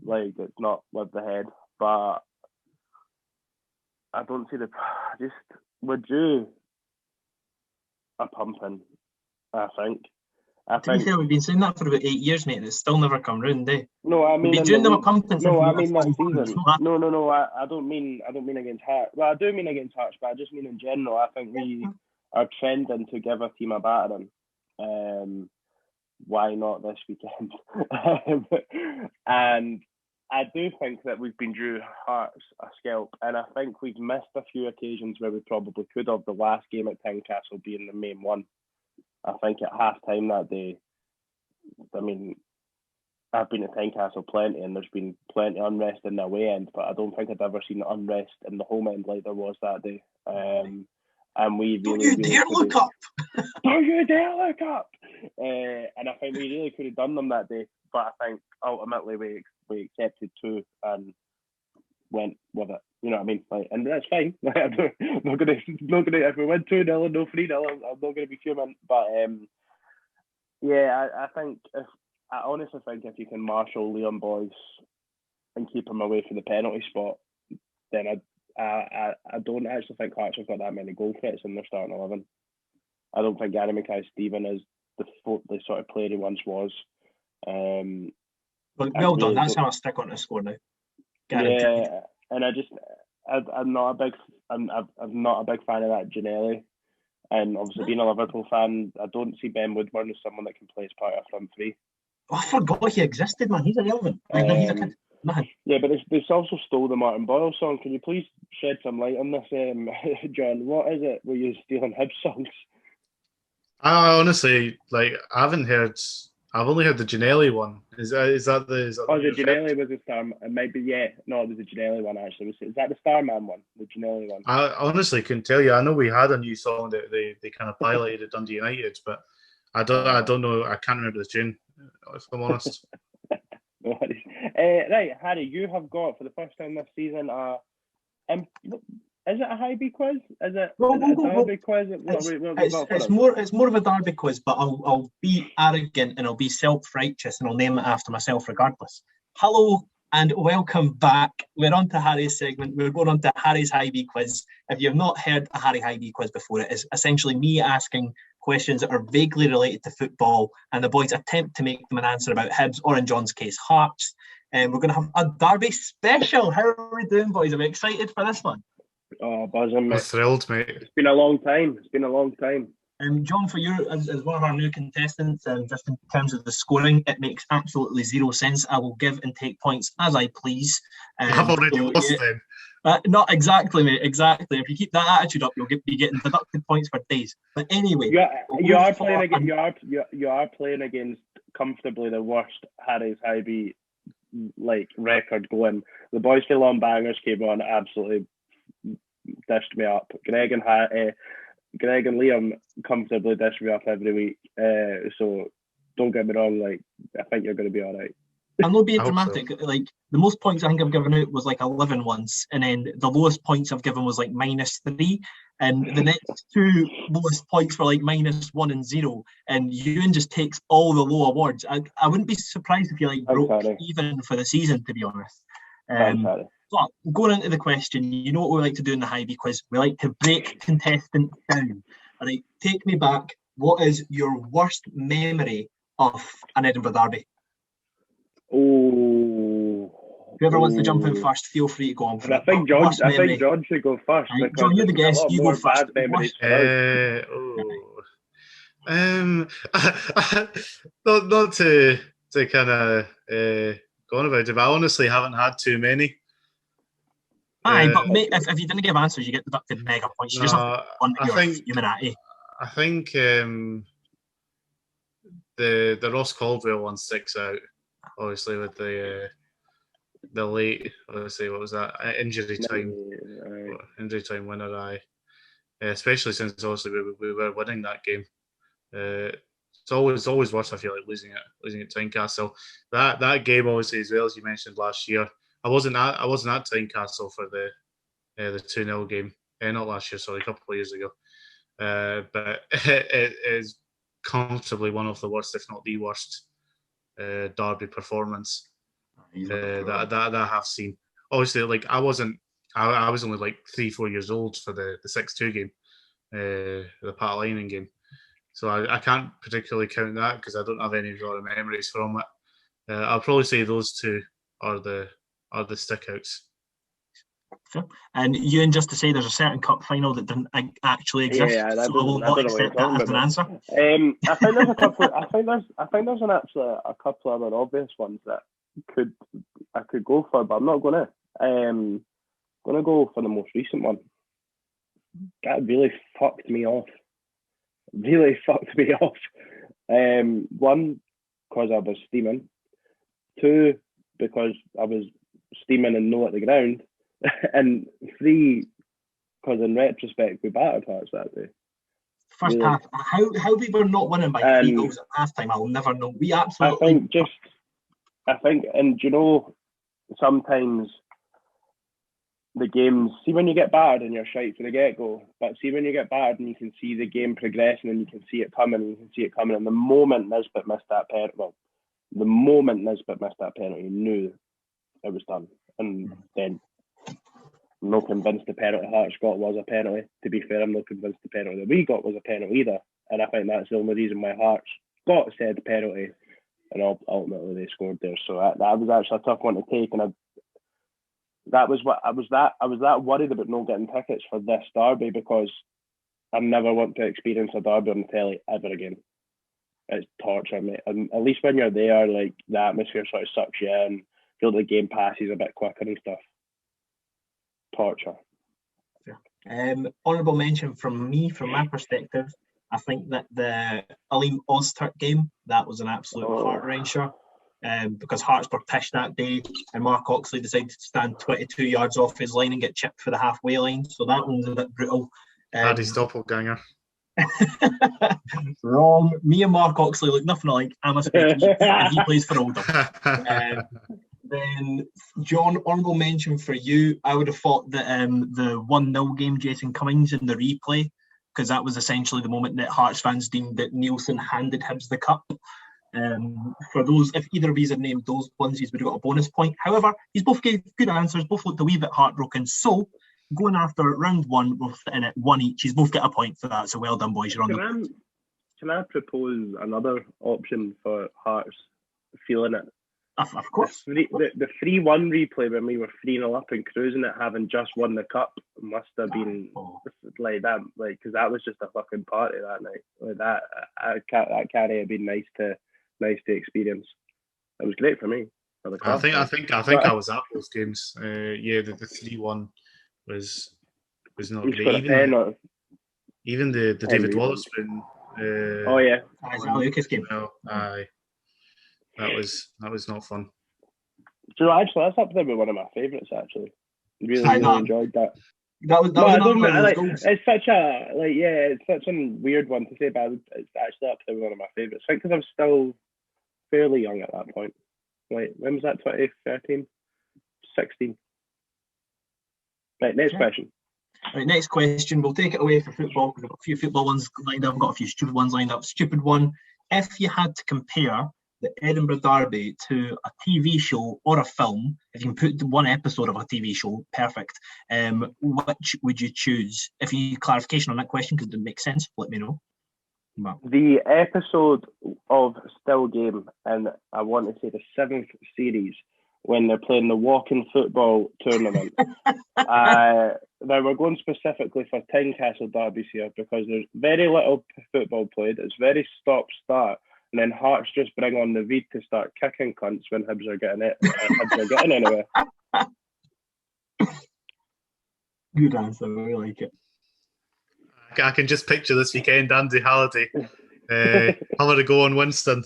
Like it's not with the head, but I don't see we're due a pumping, I think. To be fair, we've been saying that for about 8 years, mate, and it's still never come round, eh? No, I mean, we've been doing them a pumping. No, I mean that season. No. I don't mean against Hearts. Well, I do mean against Hearts, but I just mean in general. I think we are trending to give a team a battering. Why not this weekend? And I do think that we've been due Hearts a scalp, and I think we've missed a few occasions where we probably could have. The last game at Tynecastle being the main one. I think at half time that day, I mean, I've been at Tynecastle plenty, and there's been plenty of unrest in the away end, but I don't think I'd ever seen unrest in the home end like there was that day. And we really, Don't you dare look up! Don't you dare look up! And I think we really could have done them that day, but I think ultimately we accepted 2 and went with it. You know what I mean? Like, and that's fine. I'm not gonna. If we win 2-0 and no 3-0, I'm not gonna be fuming. But yeah, I honestly think if you can marshal Liam Boyce and keep him away from the penalty spot, then I don't actually think Hearts have got that many goal threats in their starting 11. I don't think Gary Mackay-Steven is the sort of player he once was. But well done. That's how I stick on the score now. Guaranteed. Yeah, and I I'm not a big I'm not a big fan of that Ginelli, and obviously being a Liverpool fan, I don't see Ben Woodburn as someone that can play as part of front three. Oh, I forgot he existed, man. He's irrelevant. He's a kid. Nothing. Yeah, but they also stole the Martin Boyle song. Can you please shed some light on this, John? What is it? Were you stealing Hibs songs? I honestly I haven't heard. I've only heard the Ginelli one. Is that the Ginelli was the Star. It might be, yeah. No, it was the Ginelli one actually. Is that the Starman one? The Ginelli one? I honestly couldn't tell you. I know we had a new song that they kind of piloted at Dundee United, but I don't know. I can't remember the tune, if I'm honest. No worries. Right, Harry, you have got for the first time this season is it a Hibs quiz? Is it a Derby quiz? It's more of a Derby quiz, but I'll be arrogant and I'll be self-righteous and I'll name it after myself regardless. Hello and welcome back. We're on to Harry's segment. We're going on to Harry's Hibs quiz. If you've not heard a Harry Hibs quiz before, it is essentially me asking questions that are vaguely related to football and the boys attempt to make them an answer about Hibs, or in John's case, Hearts. And we're going to have a Derby special. How are we doing, boys? Are we excited for this one? Oh, buzzing, mate. I'm thrilled, mate. It's been a long time. John, for you, as one of our new contestants, just in terms of the scoring, it makes absolutely zero sense. I will give and take points as I please. I've already lost then. Not exactly, mate. Exactly. If you keep that attitude up, you'll be getting deducted points for days. But anyway, you are playing against comfortably the worst Harry's Hibs record going. The boys for Long Bangers came on, absolutely dished me up. Greg and Liam comfortably dish me up every week. So don't get me wrong. I think you're going to be all right. I'm not being dramatic. So. The most points I think I've given out was 11 once, and then the lowest points I've given was -3, and the next two lowest points were -1 and 0. And Euan just takes all the low awards. I wouldn't be surprised if you broke even for the season, to be honest. But going into the question, you know what we like to do in the Hibs quiz? We like to break contestants down. All right, take me back. What is your worst memory of an Edinburgh Derby? Oh. Whoever wants to jump in first, feel free to go on. I think John should go first. Right, John, you're the guest. You go first. Not to kind of go on about it, but I honestly haven't had too many. Aye, but mate, if you didn't give answers, you get deducted mega points. You just have one that you're fuming at. I think the Ross Caldwell one sticks out, obviously, with the late, obviously, what was that, injury time winner, especially since obviously we were winning that game. It's always worse, I feel like, losing at Tynecastle. That game, obviously, as well as you mentioned last year, I wasn't at Tynecastle for the 2-0 game. Not last year, sorry, a couple of years ago. But it is comfortably one of the worst, if not the worst, Derby performance that I have seen. Obviously, I was only 3-4 years old for the 6-2 game, the Pat Lining game. So I can't particularly count that because I don't have any real memories from it. I'll probably say those two are the stickouts. And Euan, just to say, there's a certain cup final that didn't actually exist, so I will not accept that as an answer. I think there's a couple. I think there's a couple other obvious ones that I could go for, but I'm not going to. I'm going to go for the most recent one. That really fucked me off. One, because I was steaming. Two, because I was steaming and no at the ground. And 3, because in retrospect we battered Hearts that day. First half, how we were not winning by 3 goals at half time, I'll never know. We absolutely. I think, and sometimes the games, see when you get battered and you're shite from the get-go, but see when you get battered and you can see the game progressing and you can see it coming, and the moment Nisbet missed that penalty, you knew it was done. And then I'm not convinced the penalty Hearts got was a penalty. To be fair, I'm not convinced the penalty that we got was a penalty either. And I think that's the only reason why Hearts got said penalty, and ultimately they scored there. So that was actually a tough one to take. And that was what I was that worried about not getting tickets for this derby, because I never want to experience a derby on the telly ever again. It's torture, mate. And at least when you're there, like, the atmosphere sort of sucks you in, feel the game passes a bit quicker and stuff. Torture. Honourable mention from my perspective, I think that the Aleem Ozturk game, that was an absolute heart-wrencher. Because Hearts were pished that day, and Mark Oxley decided to stand 22 yards off his line and get chipped for the halfway line. So that one was a bit brutal. Paddy's doppelganger. Wrong. Me and Mark Oxley look nothing alike. I'm a Specky, and he plays for Oldham. Then, John, honourable mention for you. I would have thought that the 1-0 game, Jason Cummings, in the replay, because that was essentially the moment that Hearts fans deemed that Nielsen handed Hibs the cup. For those, if either of you had named those ones, he's would have got a bonus point. However, he's both gave good answers, both looked a wee bit heartbroken. So, going after round one, we're sitting at one each. He's both get a point for that. So well done, boys. You're on the. Can I propose another option for Hearts feeling it? Of course. The 3-1 replay when we were 3-0 up and cruising it, having just won the cup, must have been like that, like, because that was just a fucking party that night. Like that carry had been nice to experience. It was great for me. For the club. I think I was at those games. Yeah, the 3-1 was not great. Even the David Wallace win. Oh yeah, Lucas game. Well, aye. That was not fun. So actually, that's up there with one of my favourites. Actually, really enjoyed that. It's such a weird one to say, but it's actually up there with one of my favourites. I think because I'm still fairly young at that point. Like, when was that? 2013, 16. Right, next question. Right, next question. We'll take it away for football. We've got a few football ones lined up. I've got a few stupid ones lined up. Stupid one. If you had to compare the Edinburgh Derby to a TV show or a film, if you can put one episode of a TV show, perfect. Which would you choose? If you need clarification on that question, because it didn't make sense, let me know. The episode of Still Game, and I want to say the 7th series, when they're playing the walking football tournament. Now, we're going specifically for Tynecastle derbies here, because there's very little football played. It's very stop-start. And then Hearts just bring on the Vide to start kicking cunts when Hibs are getting it. Hibs are getting anywhere. Good answer. I really like it. I can just picture this weekend Andy Halliday having to go on Winston.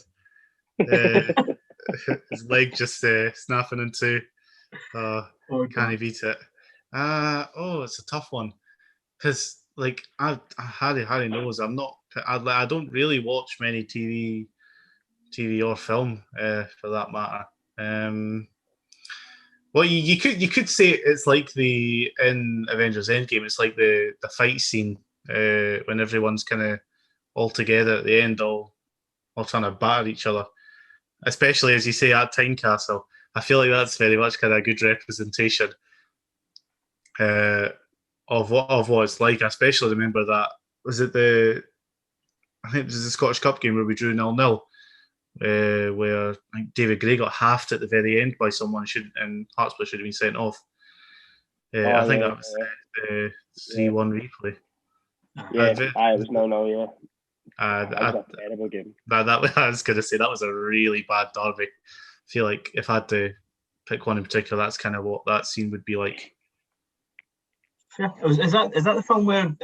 His leg just snapping in two. Can he beat it? It's a tough one. Because, like, Harry knows I don't really watch many TV or film for that matter. Well, you could say it's like in Avengers Endgame. It's like the fight scene when everyone's kind of all together at the end, all trying to batter each other. Especially as you say at Tynecastle, I feel like that's very much kind of a good representation of what it's like. I especially remember that. I think it was the Scottish Cup game where we drew 0-0, where I think David Gray got halved at the very end by someone, and Hearts should have been sent off. I think that was the 3-1 replay. Yeah, it was 0-0, yeah. That was a terrible game. I was going to say, that was a really bad derby. I feel like if I had to pick one in particular, that's kind of what that scene would be like. Yeah. Is that the film where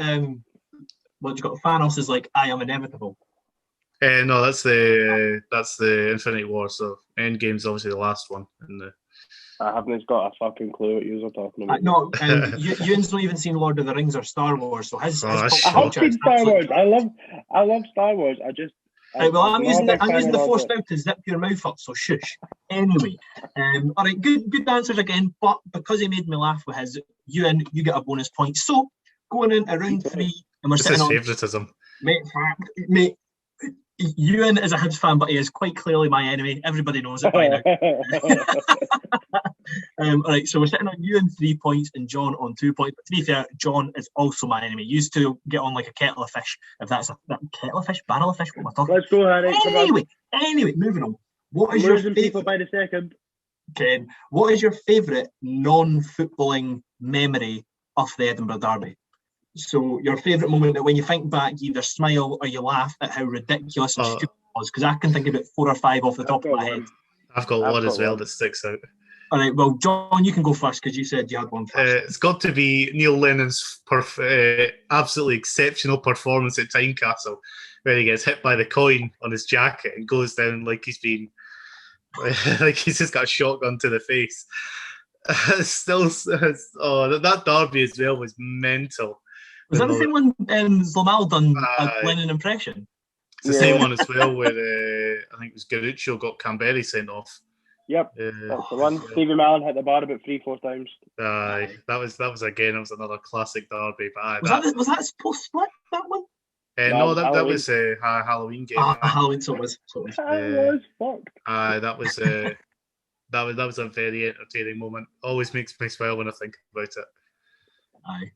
what you got? Thanos is like, I am inevitable. No, that's the Infinity War. So Endgame's obviously the last one. I haven't got a fucking clue what you're talking about. No, Euan's not even seen Lord of the Rings or Star Wars, so his I have seen Star Wars. I love Star Wars. I'm using the force now to zip your mouth up, so shush. Anyway, all right, good answers again, but because he made me laugh with his, Euan, you get a bonus point. So going in round 3, and we're sitting on favouritism. Mate, Euan is a Hibs fan, but he is quite clearly my enemy. Everybody knows it by now. All right, so we're sitting on Euan 3 points and John on 2 points. But to be fair, John is also my enemy. Used to get on like a kettle of fish. If that's that kettle of fish, barrel of fish, what am I talking? Let's go, Harry. Anyway, moving on. What is I'm your losing people by the second? Ken, what is your favourite non-footballing memory of the Edinburgh Derby? So your favourite moment that when you think back, you either smile or you laugh at how ridiculous and stupid it was, because I can think about 4 or 5 off the top of my head. I've got one as well that sticks out. All right, well, John, you can go first because you said you had one first. It's got to be Neil Lennon's absolutely exceptional performance at Tynecastle, where he gets hit by the coin on his jacket and goes down like he's been, like he's just got a shotgun to the face. That derby as well was mental. Was that the same one Zlamal done a Lennon impression? It's the same one as well, where I think it was Garuccio got Canberry sent off. Yep, that's the one. Stevie Mallon hit the bar about 3-4 times. That was another classic derby. But was that post-split, that one? No, that was a Halloween game. Halloween, so it was. Fucked. That was a very entertaining moment. Always makes me smile when I think about it. Aye.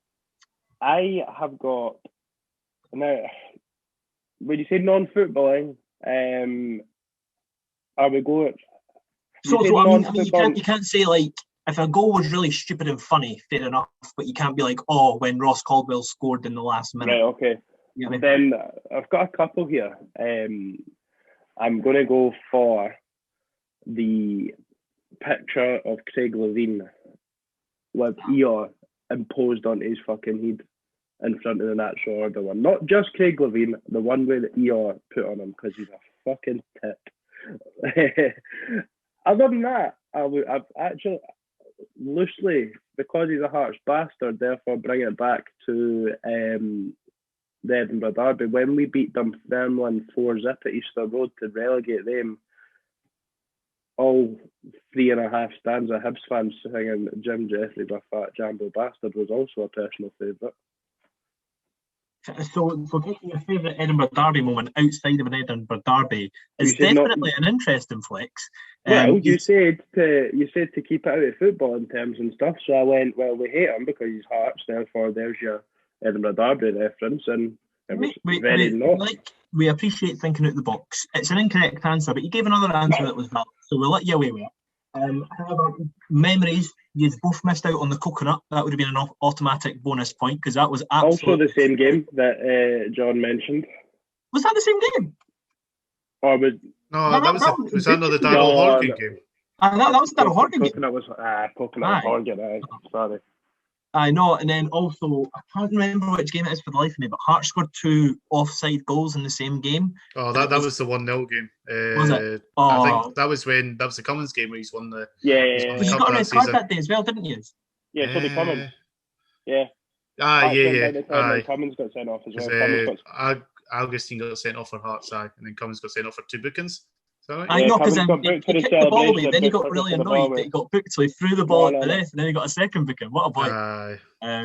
I have got now. When you say non-footballing, are we going? So I mean, you can't say like if a goal was really stupid and funny, fair enough, but you can't be like, oh, when Ross Caldwell scored in the last minute. Right, okay. You know what I mean? Then I've got a couple here. I'm going to go for the picture of Craig Levein with Eeyore imposed on his fucking head in front of the natural order one. Not just Craig Levein, the one way that Eeyore put on him because he's a fucking tit. Other than that, I've actually loosely, because he's a Hearts bastard, therefore bring it back to the Edinburgh Derby when we beat Dunfermline 4-0 at Easter Road to relegate them. All 3.5 stands of Hibs fans singing Jim Jeffrey, my fat jambo bastard, was also a personal favourite. So taking your favourite Edinburgh Derby moment outside of an Edinburgh Derby is definitely an interesting flex. Well, you said to keep it out of football in terms and stuff, so I went, well, we hate him because he's Hearts, therefore there's your Edinburgh Derby reference, and it was we appreciate thinking out the box. It's an incorrect answer, but you gave another answer that was valid, so we'll let you away with it. However, memories, you've both missed out on the coconut. That would have been an automatic bonus point because that was absolutely... Also the same game that John mentioned. Was that the same game? Or was... No, was that another Daryl Horgan game? That was a Daryl Horgan game. Coconut was Horgan, sorry. I know, and then also, I can't remember which game it is for the life of me, but Hearts scored 2 offside goals in the same game. Oh, that was the 1-0 game. Was it? I think that was the Cummins game where he's won the... Yeah. But you got a red card that day as well, didn't you? Yeah, so the Cummins. Yeah. Cummins got sent off as well. Augustine got sent off for Hearts, and then Cummins got sent off for 2 bookings. Right? I know, because he kicked the ball away, then he got really annoyed that he got booked, so he threw the ball at the ref, and then he got a second booking. What a boy! No,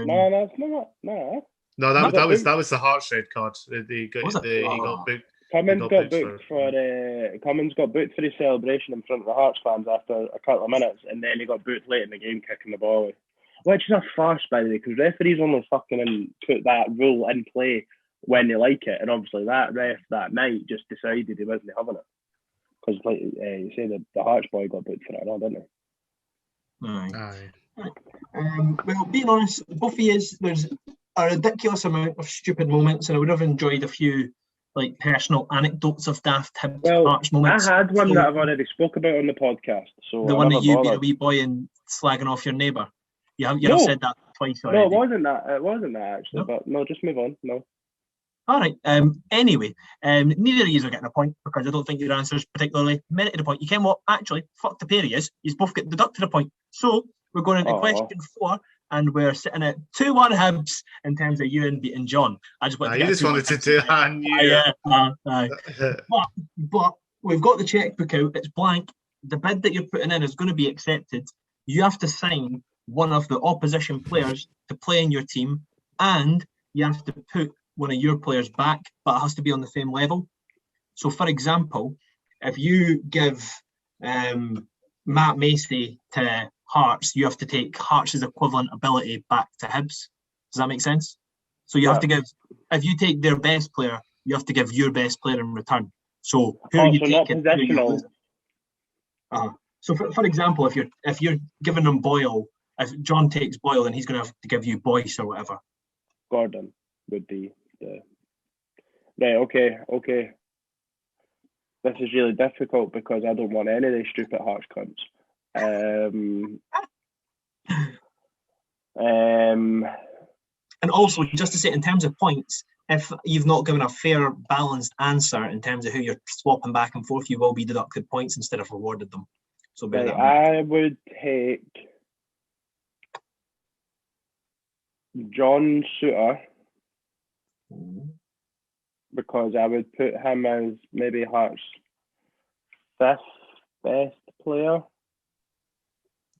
that was the Hearts red card. He got booked. Cummins got booked for his celebration in front of the Hearts fans after a couple of minutes, and then he got booked late in the game, kicking the ball away. Which is a farce, by the way, because referees only fucking put that rule in play when they like it, and obviously that ref that night just decided he wasn't having it. Because, like you say, the Hearts boy got booked for it, didn't he? Aye. Well, being honest, both of you, there's a ridiculous amount of stupid moments, and I would have enjoyed a few like personal anecdotes of daft Hearts moments. I had one that I've already spoke about on the podcast. So the one that you beat a wee boy and slagging off your neighbour. You have said that twice already. No, it wasn't that. It wasn't that actually. No? But no, just move on. No. All right. Anyway, neither of you are getting a point because I don't think your answers particularly merited a point. You can what? Actually, fuck the pair of yous. You both get deducted a point. So we're going into question 4, and we're sitting at 2-1 Hibs in terms of Euan beating John. I just wanted to do that. But we've got the checkbook out. It's blank. The bid that you're putting in is going to be accepted. You have to sign one of the opposition players to play in your team, and you have to put one of your players back, but it has to be on the same level. So, for example, if you give Matt Macy to Hearts, you have to take Hearts' equivalent ability back to Hibs. Does that make sense? So you have to give, if you take their best player, you have to give your best player in return. So who are you taking? So, for example, if you're giving him Boyle, if John takes Boyle, then he's going to have to give you Boyce or whatever. Gordon would be the... Right, okay. This is really difficult because I don't want any of these stupid Hearts cunts. And also, just to say, in terms of points, if you've not given a fair, balanced answer in terms of who you're swapping back and forth, you will be deducted points instead of rewarded them. So bear that in mind. I would take John Souttar because I would put him as maybe Hearts' 5th best player.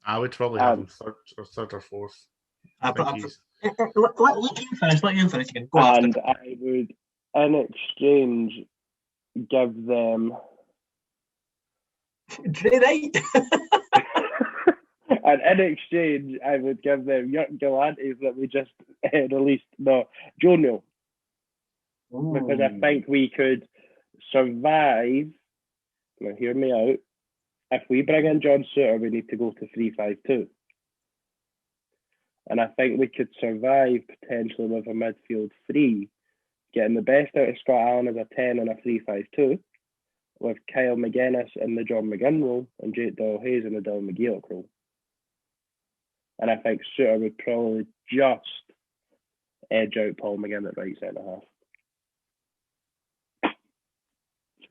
I would probably have him third or fourth. Let you finish again. Go and after. I would, in exchange, give them Dre Wright. and in exchange, I would give them Jurgen Galantes that we just released. No, Joe Neal. Because I think we could survive. Now, hear me out. If we bring in John Souttar, we need to go to 3-5-2. And I think we could survive potentially with a midfield 3, getting the best out of Scott Allen as a 10 and a 3-5-2, with Kyle McGuinness in the John McGinn role and Jake Doyle-Hayes in the Dylan McGeoch role. And I think Souttar would probably just edge out Paul McGinn at right centre half. I'm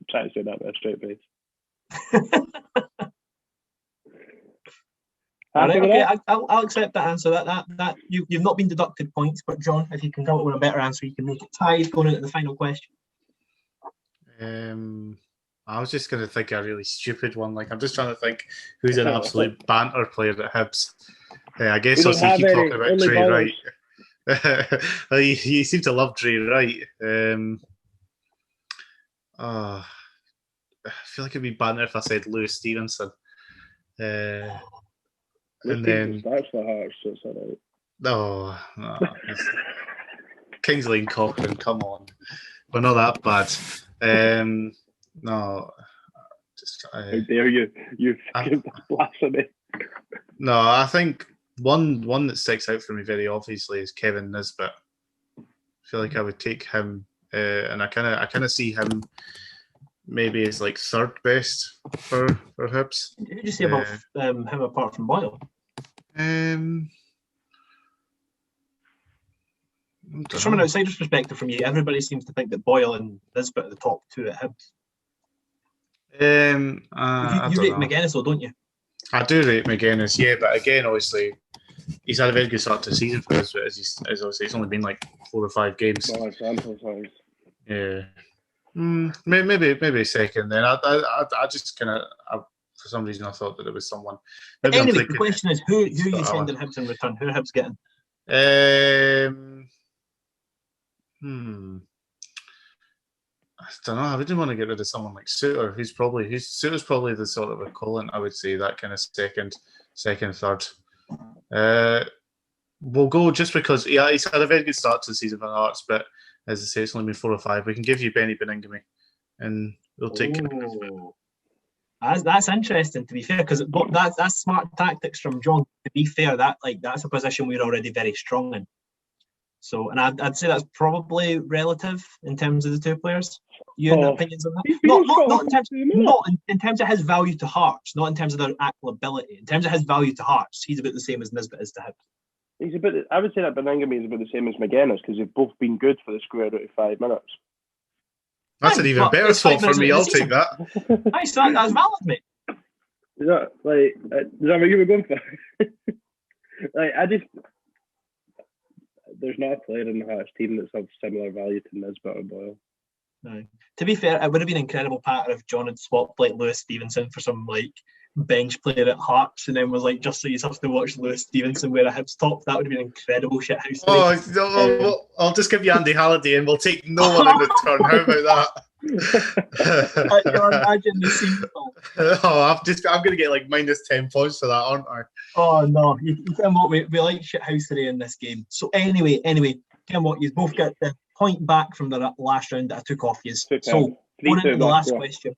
trying to say that with a straight face. All right, okay, I'll accept that answer. That you've not been deducted points, but John, if you can come up with a better answer, you can make it tied going into the final question. I was just going to think a really stupid one. Like, I'm just trying to think who's an absolute banter player at Hibs. I guess I'll keep talking about Dre Wright. You seem to love Dre Wright. I feel like it'd be banter if I said Lewis Stevenson. And then starts for Hearts, so it's all right. No, Kingsley and Cochrane, come on, we're not that bad. No, just how dare you fucking blasphemy. No, I think one that sticks out for me very obviously is Kevin Nisbet. I feel like I would take him, and I kind of see him maybe as like third best for Hibs. Who did you say about him apart from Boyle? From an outsider's perspective from you, everybody seems to think that Boyle and Nisbet are the top two at Hibs. You rate McGuinness, though, don't you? I do rate McGuinness, yeah, but again, obviously, he's had a very good start to the season for us, but as obviously, it's only been like 4 or 5 games. Yeah. Maybe second then. I just kind of, for some reason, I thought that it was someone. Maybe anyway, the question is, who are you sending Hibs in return? Who are Hibs getting? I don't know. I wouldn't want to get rid of someone like Souttar, Souttar's probably the sort of equivalent, I would say, that kind of second, third. We'll go just because he's had a very good start to the season for Hearts, but as I say, it's only been 4 or 5. We can give you Benny Beningame, and we'll take it. That's interesting, to be fair, because that's smart tactics from John. To be fair, that's a position we're already very strong in. So, and I'd say that's probably relative in terms of the two players. You have opinions on that? Not in terms of his value to Hearts, not in terms of their actual ability. In terms of his value to Hearts, he's about the same as Nisbet is to Hibs. I would say that Beningame is about the same as McGuinness because they've both been good for the square root of 5 minutes. That's an even better swap for me. I'll take that. Nice, that's valid, mate. Is that what you were going for? There's not a player in the Hearts team that's of similar value to Nisbet or Boyle. No. To be fair, it would have been incredible, Pat, if John had swapped like Lewis Stevenson for some like bench player at Hearts, and then was like, just so you have to watch Lewis Stevenson wear a Hibs top. That would have been incredible shit house. I'll just give you Andy Halliday, and we'll take no one in return. How about that? Imagine the scene. I'm going to get like minus 10 points for that, aren't I? Oh no, you tell what we like shit house today in this game. So anyway, tell what you both get the point back from the last round that I took off you. So going into the last question.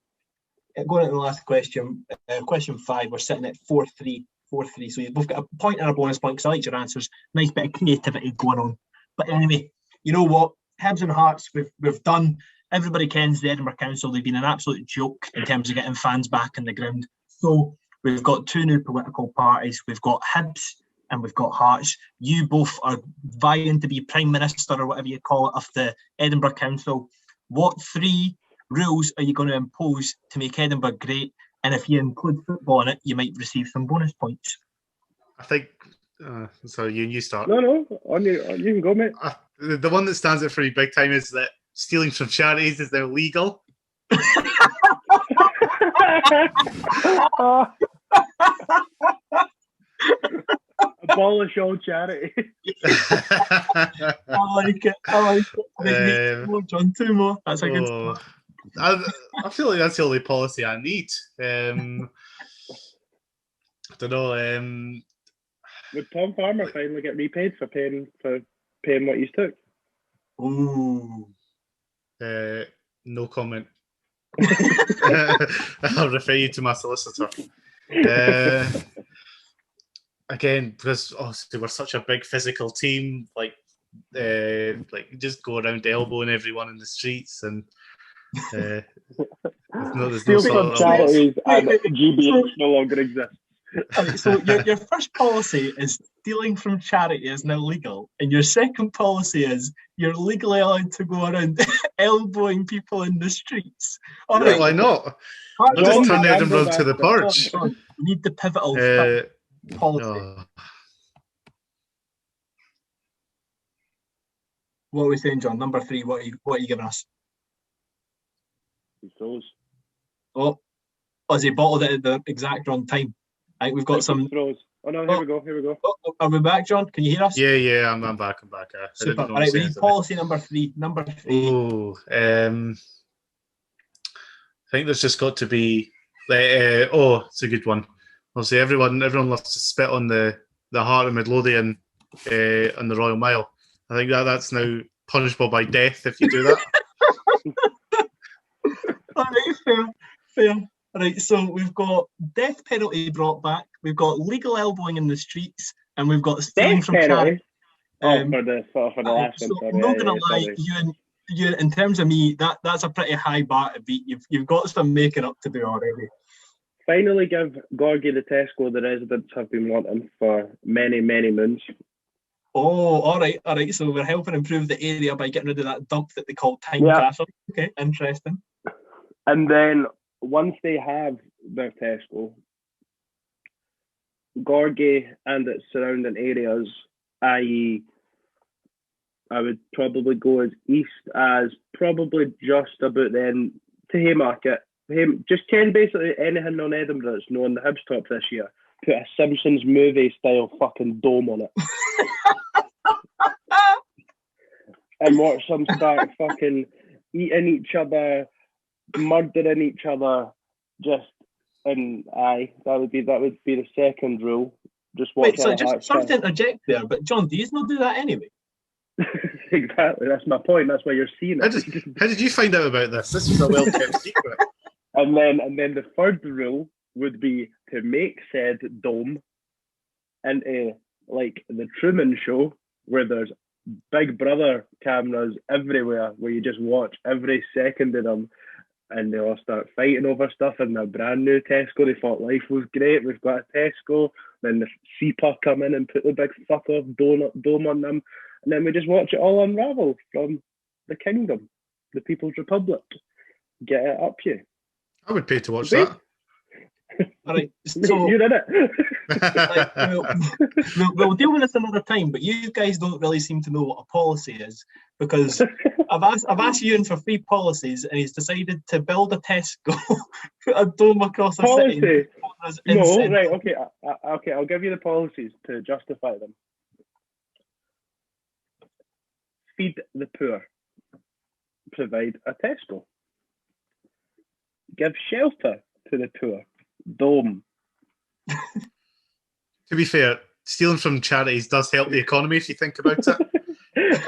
Going to the last question, question 5, we're sitting at 4-3. 4-3, so you've both got a point and a bonus point because I like your answers. Nice bit of creativity going on. But anyway, you know what? Hibs and Hearts, we've done. Everybody kens the Edinburgh Council. They've been an absolute joke in terms of getting fans back in the ground. So we've got 2 new political parties. We've got Hibs and we've got Hearts. You both are vying to be Prime Minister or whatever you call it of the Edinburgh Council. What 3 rules are you going to impose to make Edinburgh great? And if you include football in it, you might receive some bonus points. I think. Sorry, you start. No, you can go, mate. The one that stands out for me big time is that stealing from charities is now legal. Abolish all charity. I like it. Right, more, John. 2 more. That's a good start. I feel like that's the only policy I need. I don't know. Would Tom Farmer finally get repaid for paying what you took? Ooh. No comment. I'll refer you to my solicitor. Again, because obviously we're such a big physical team, like just go around elbowing everyone in the streets and. There's no sort of charities and GBH no longer exists. Right, so your first policy is stealing from charity is now legal, and your second policy is you're legally allowed to go around elbowing people in the streets. All right. Why not? I'll just turn Edinburgh to the purge. You need the pivotal policy. No. What are we saying, John? Number 3, what are you giving us? Throws. Oh, has he bottled it at the exact wrong time? I think we've got some throws. Oh no, here we go. Oh, are we back, John? Can you hear us? Yeah, I'm back. Super. All right, we need policy number 3. Number 3. Oh, I think there's just got to be. It's a good one. Obviously, everyone loves to spit on the heart of Midlothian on the Royal Mile. I think that's now punishable by death if you do that. All right, fair. All right, so we've got death penalty brought back. We've got legal elbowing in the streets, and we've got stealing from charity. For the last one. I'm not gonna lie, you in terms of me, that's a pretty high bar to beat. You've got some making up to do already. Finally, give Gorgie the Tesco the residents have been wanting for many, many moons. Oh, all right. So we're helping improve the area by getting rid of that dump that they call Time Castle. Okay, interesting. And then once they have their Tesco, Gorgie and its surrounding areas, i.e., I would probably go as east as probably just about then to Haymarket. Just basically anything on Edinburgh that's known the Hibs top this year. Put a Simpsons movie style fucking dome on it. And watch them start fucking eating each other, murdering each other, that would be the second rule. Just watch. Wait, so sorry to interject there, but John, do you not do that anyway? Exactly, that's my point. That's why you're seeing it. How did you find out about this? This was a well-kept secret. And then the third rule would be to make said dome into like the Truman Show, where there's Big Brother cameras everywhere, where you just watch every second of them, and they all start fighting over stuff in their brand new Tesco. They thought life was great. We've got a Tesco. Then the SEPA come in and put the big fuck off dome on them, and then we just watch it all unravel from the kingdom, the People's Republic. Get it up you. I would pay to watch that. All right, so you did it. We'll deal with this another time, but you guys don't really seem to know what a policy is, because I've asked Euan for 3 policies, and he's decided to build a Tesco, put a dome across a city. No, right, okay, I'll give you the policies to justify them. Feed the poor. Provide a Tesco. Give shelter to the poor. Dome. To be fair, stealing from charities does help the economy if you think about it.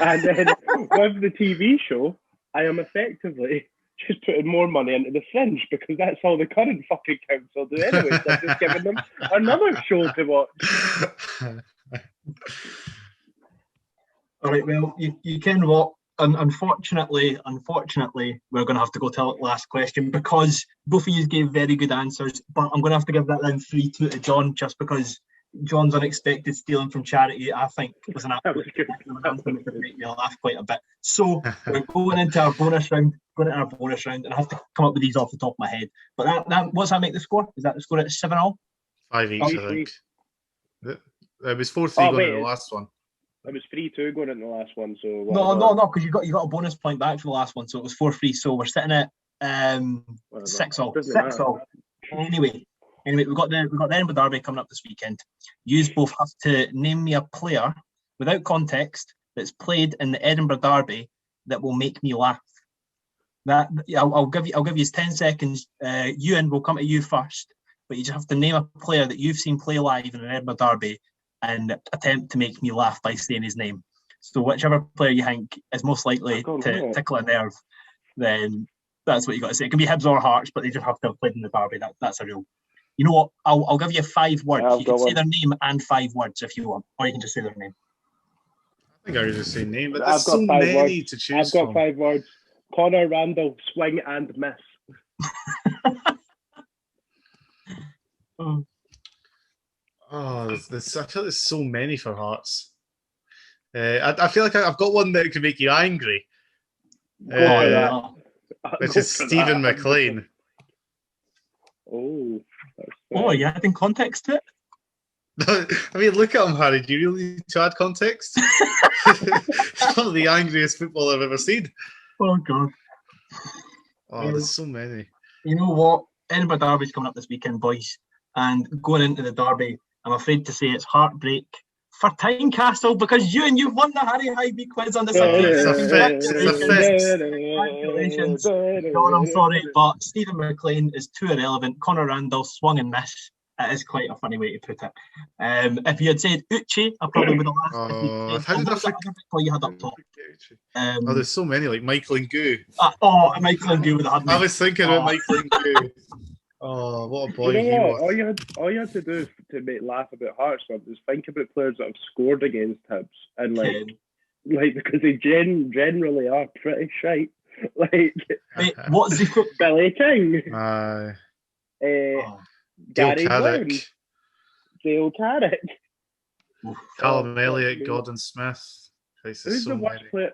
And then with the TV show, I am effectively just putting more money into the fringe because that's all the current fucking council do anyway. So I'm just giving them another show to watch. All right, well, you can what? Unfortunately, we're going to have to go to the last question because both of you gave very good answers, but I'm going to have to give that round 3-2 to John just because John's unexpected stealing from charity, I think, was an absolute announcement that made me laugh quite a bit. So we're going into our bonus round, and I have to come up with these off the top of my head. But what's that make the score? Is that the score at 7-all? 5 each, I think. It was 4-3 going into the last one. It was 3-2 going into the last one. So no, because you got a bonus point back for the last one, so it was 4-3. So we're sitting at 6-all. 6-all. Anyway, we've got the Edinburgh Derby coming up this weekend. You both have to name me a player without context that's played in the Edinburgh Derby that will make me laugh. I'll give you 10 seconds. Euan, will come to you first, but you just have to name a player that you've seen play live in an Edinburgh Derby and attempt to make me laugh by saying his name. So whichever player you think is most likely to tickle a nerve, then that's what you got to say. It can be Hibs or Hearts, but they just have to have played in the Derby. That's a rule. You know what? I'll give you 5 words. You can say their name and 5 words if you want, or you can just say their name. I think I would just say name, but there's so many to choose from. I've got 5 words. Connor Randall, swing and miss. I feel there's so many for Hearts. I feel like I've got one that could make you angry. Which is Stephen McLean. Oh, you adding context to it? I mean, look at him, Harry. Do you really need to add context? He's one of the angriest football I've ever seen. Oh, God. Oh, there's so many. You know what? Edinburgh Derby's coming up this weekend, boys. And going into the Derby, I'm afraid to say it's heartbreak for Tynecastle because you've won the Harry Hybe quiz on the Sunday. Congratulations. John, I'm sorry, but Stephen McLean is too irrelevant. Connor Randall swung and missed. It is quite a funny way to put it. If you had said Uche, I probably would have laughed. How did I forget? You had up top. There's so many, like Michael and Goo. Michael and Goo would have had me. I was thinking about Michael and Goo. Oh, what a boy you know what? All you had to do to make laugh about Hearts was think about players that have scored against Hibs and like because they generally are pretty shite. Like what's the Billy King? Gary Brown, Dale Carrick, Callum Elliott, Gordon Smith. Who's the worst player?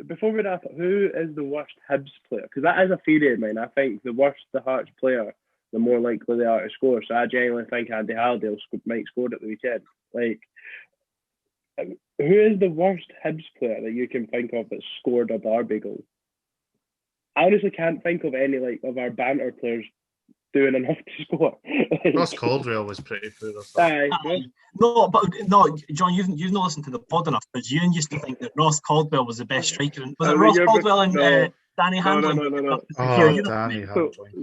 Before we wrap up, who is the worst Hibs player? Because that is a theory of mine. I think the worse the Hearts player, the more likely they are to score. So I genuinely think Andy Halliday might score at the weekend. Like, who is the worst Hibs player that you can think of that scored a Derby goal? I honestly can't think of any of our banter players doing enough to score. Ross Caldwell was pretty poor. No, John, you've not listened to the pod enough because you used to think that Ross Caldwell was the best striker. Was it Ross Caldwell and Danny Handling? No. Danny Handling.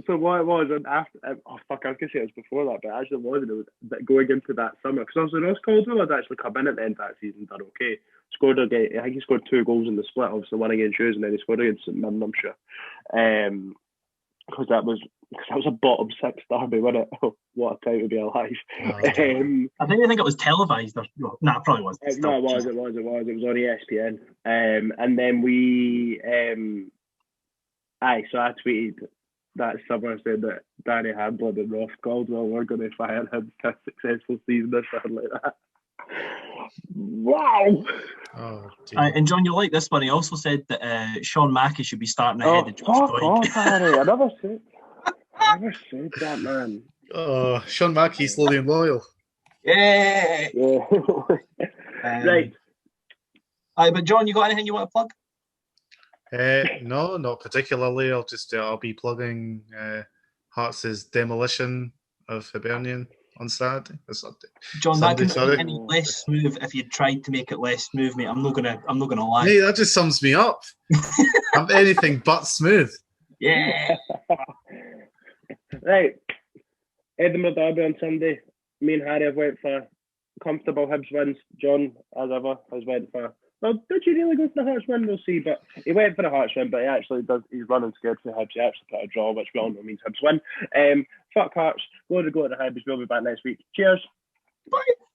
So what it was, and after, I was going to say it was before that, but actually it was going into that summer. Because obviously Ross Caldwell had actually come in at the end of that season, done okay. I think he scored 2 goals in the split, obviously one against Hughes and then he scored against St Mirrenshire. Because that was a bottom 6 derby, wasn't it? Oh, what a time to be alive. I think it was televised. It probably was. No, it was. It was on ESPN. And then we, so I tweeted that summer saying that Danny Handling and Ross Caldwell were going to fire him for a successful season or something like that. Wow. And John, you'll like this one. He also said that Sean Mackey should be starting ahead of Josh Doig. Harry, I never said that, man. Oh, Sean Mackey's slowly and loyal. Yeah. Right. But John, you got anything you want to plug? No, not particularly. I'll be plugging Hearts' demolition of Hibernian on Saturday. John, that couldn't be any less smooth if you tried to make it less smooth, mate. I'm not gonna lie. Hey, that just sums me up. I'm anything but smooth. Yeah. Right. Edinburgh Derby on Sunday. Me and Harry have went for comfortable Hibs wins. John, as ever, has went for Well, did you really go for the Hearts win? We'll see. But he went for the Hearts win, but he actually does. He's running scared for the Hibs. He actually put a draw, which we all know means Hibs win. Fuck Hearts. Go to Hibs. We'll be back next week. Cheers. Bye.